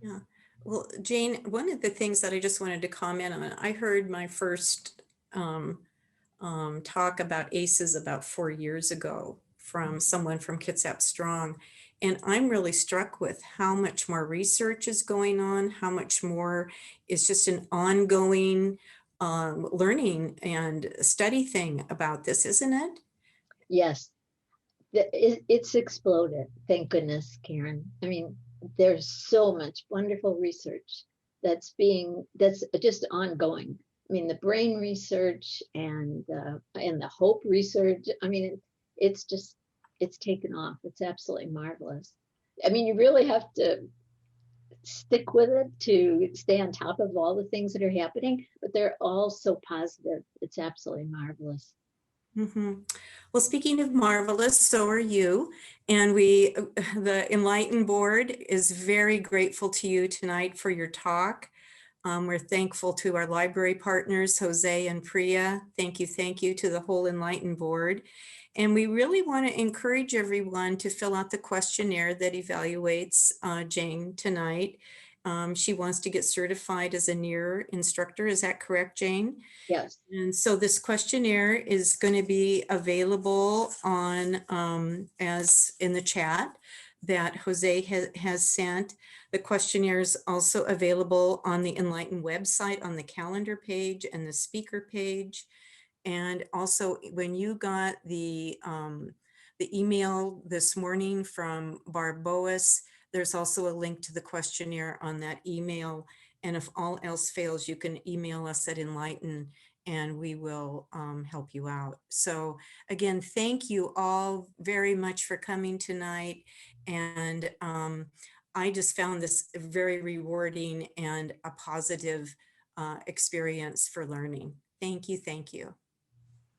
Yeah. Well, Jane, one of the things that I just wanted to comment on, I heard my first talk about ACEs about 4 years ago from someone from Kitsap Strong. And I'm really struck with how much more research is going on, how much more is just an ongoing learning and study thing about this, isn't it? Yes, it's exploded. Thank goodness, Karen. I mean, there's so much wonderful research that's just ongoing. I mean, the brain research and the hope research. I mean, it's taken off. It's absolutely marvelous. I mean, you really have to stick with it to stay on top of all the things that are happening, but they're all so positive. It's absolutely marvelous. Mm-hmm. Well, speaking of marvelous, so are you. And the Enlighten Board is very grateful to you tonight for your talk. We're thankful to our library partners, Jose and Priya. Thank you to the whole Enlighten Board. And we really want to encourage everyone to fill out the questionnaire that evaluates Jane tonight. She wants to get certified as a NEAR instructor. Is that correct, Jane? Yes. And so this questionnaire is going to be available on as in the chat that Jose has sent. The questionnaire is also available on the Enlighten website on the calendar page and the speaker page. And also when you got the email this morning from Barb Boas, there's also a link to the questionnaire on that email. And if all else fails, you can email us at Enlighten and we will help you out. So again, thank you all very much for coming tonight. And I just found this very rewarding and a positive experience for learning. Thank you. Thank you.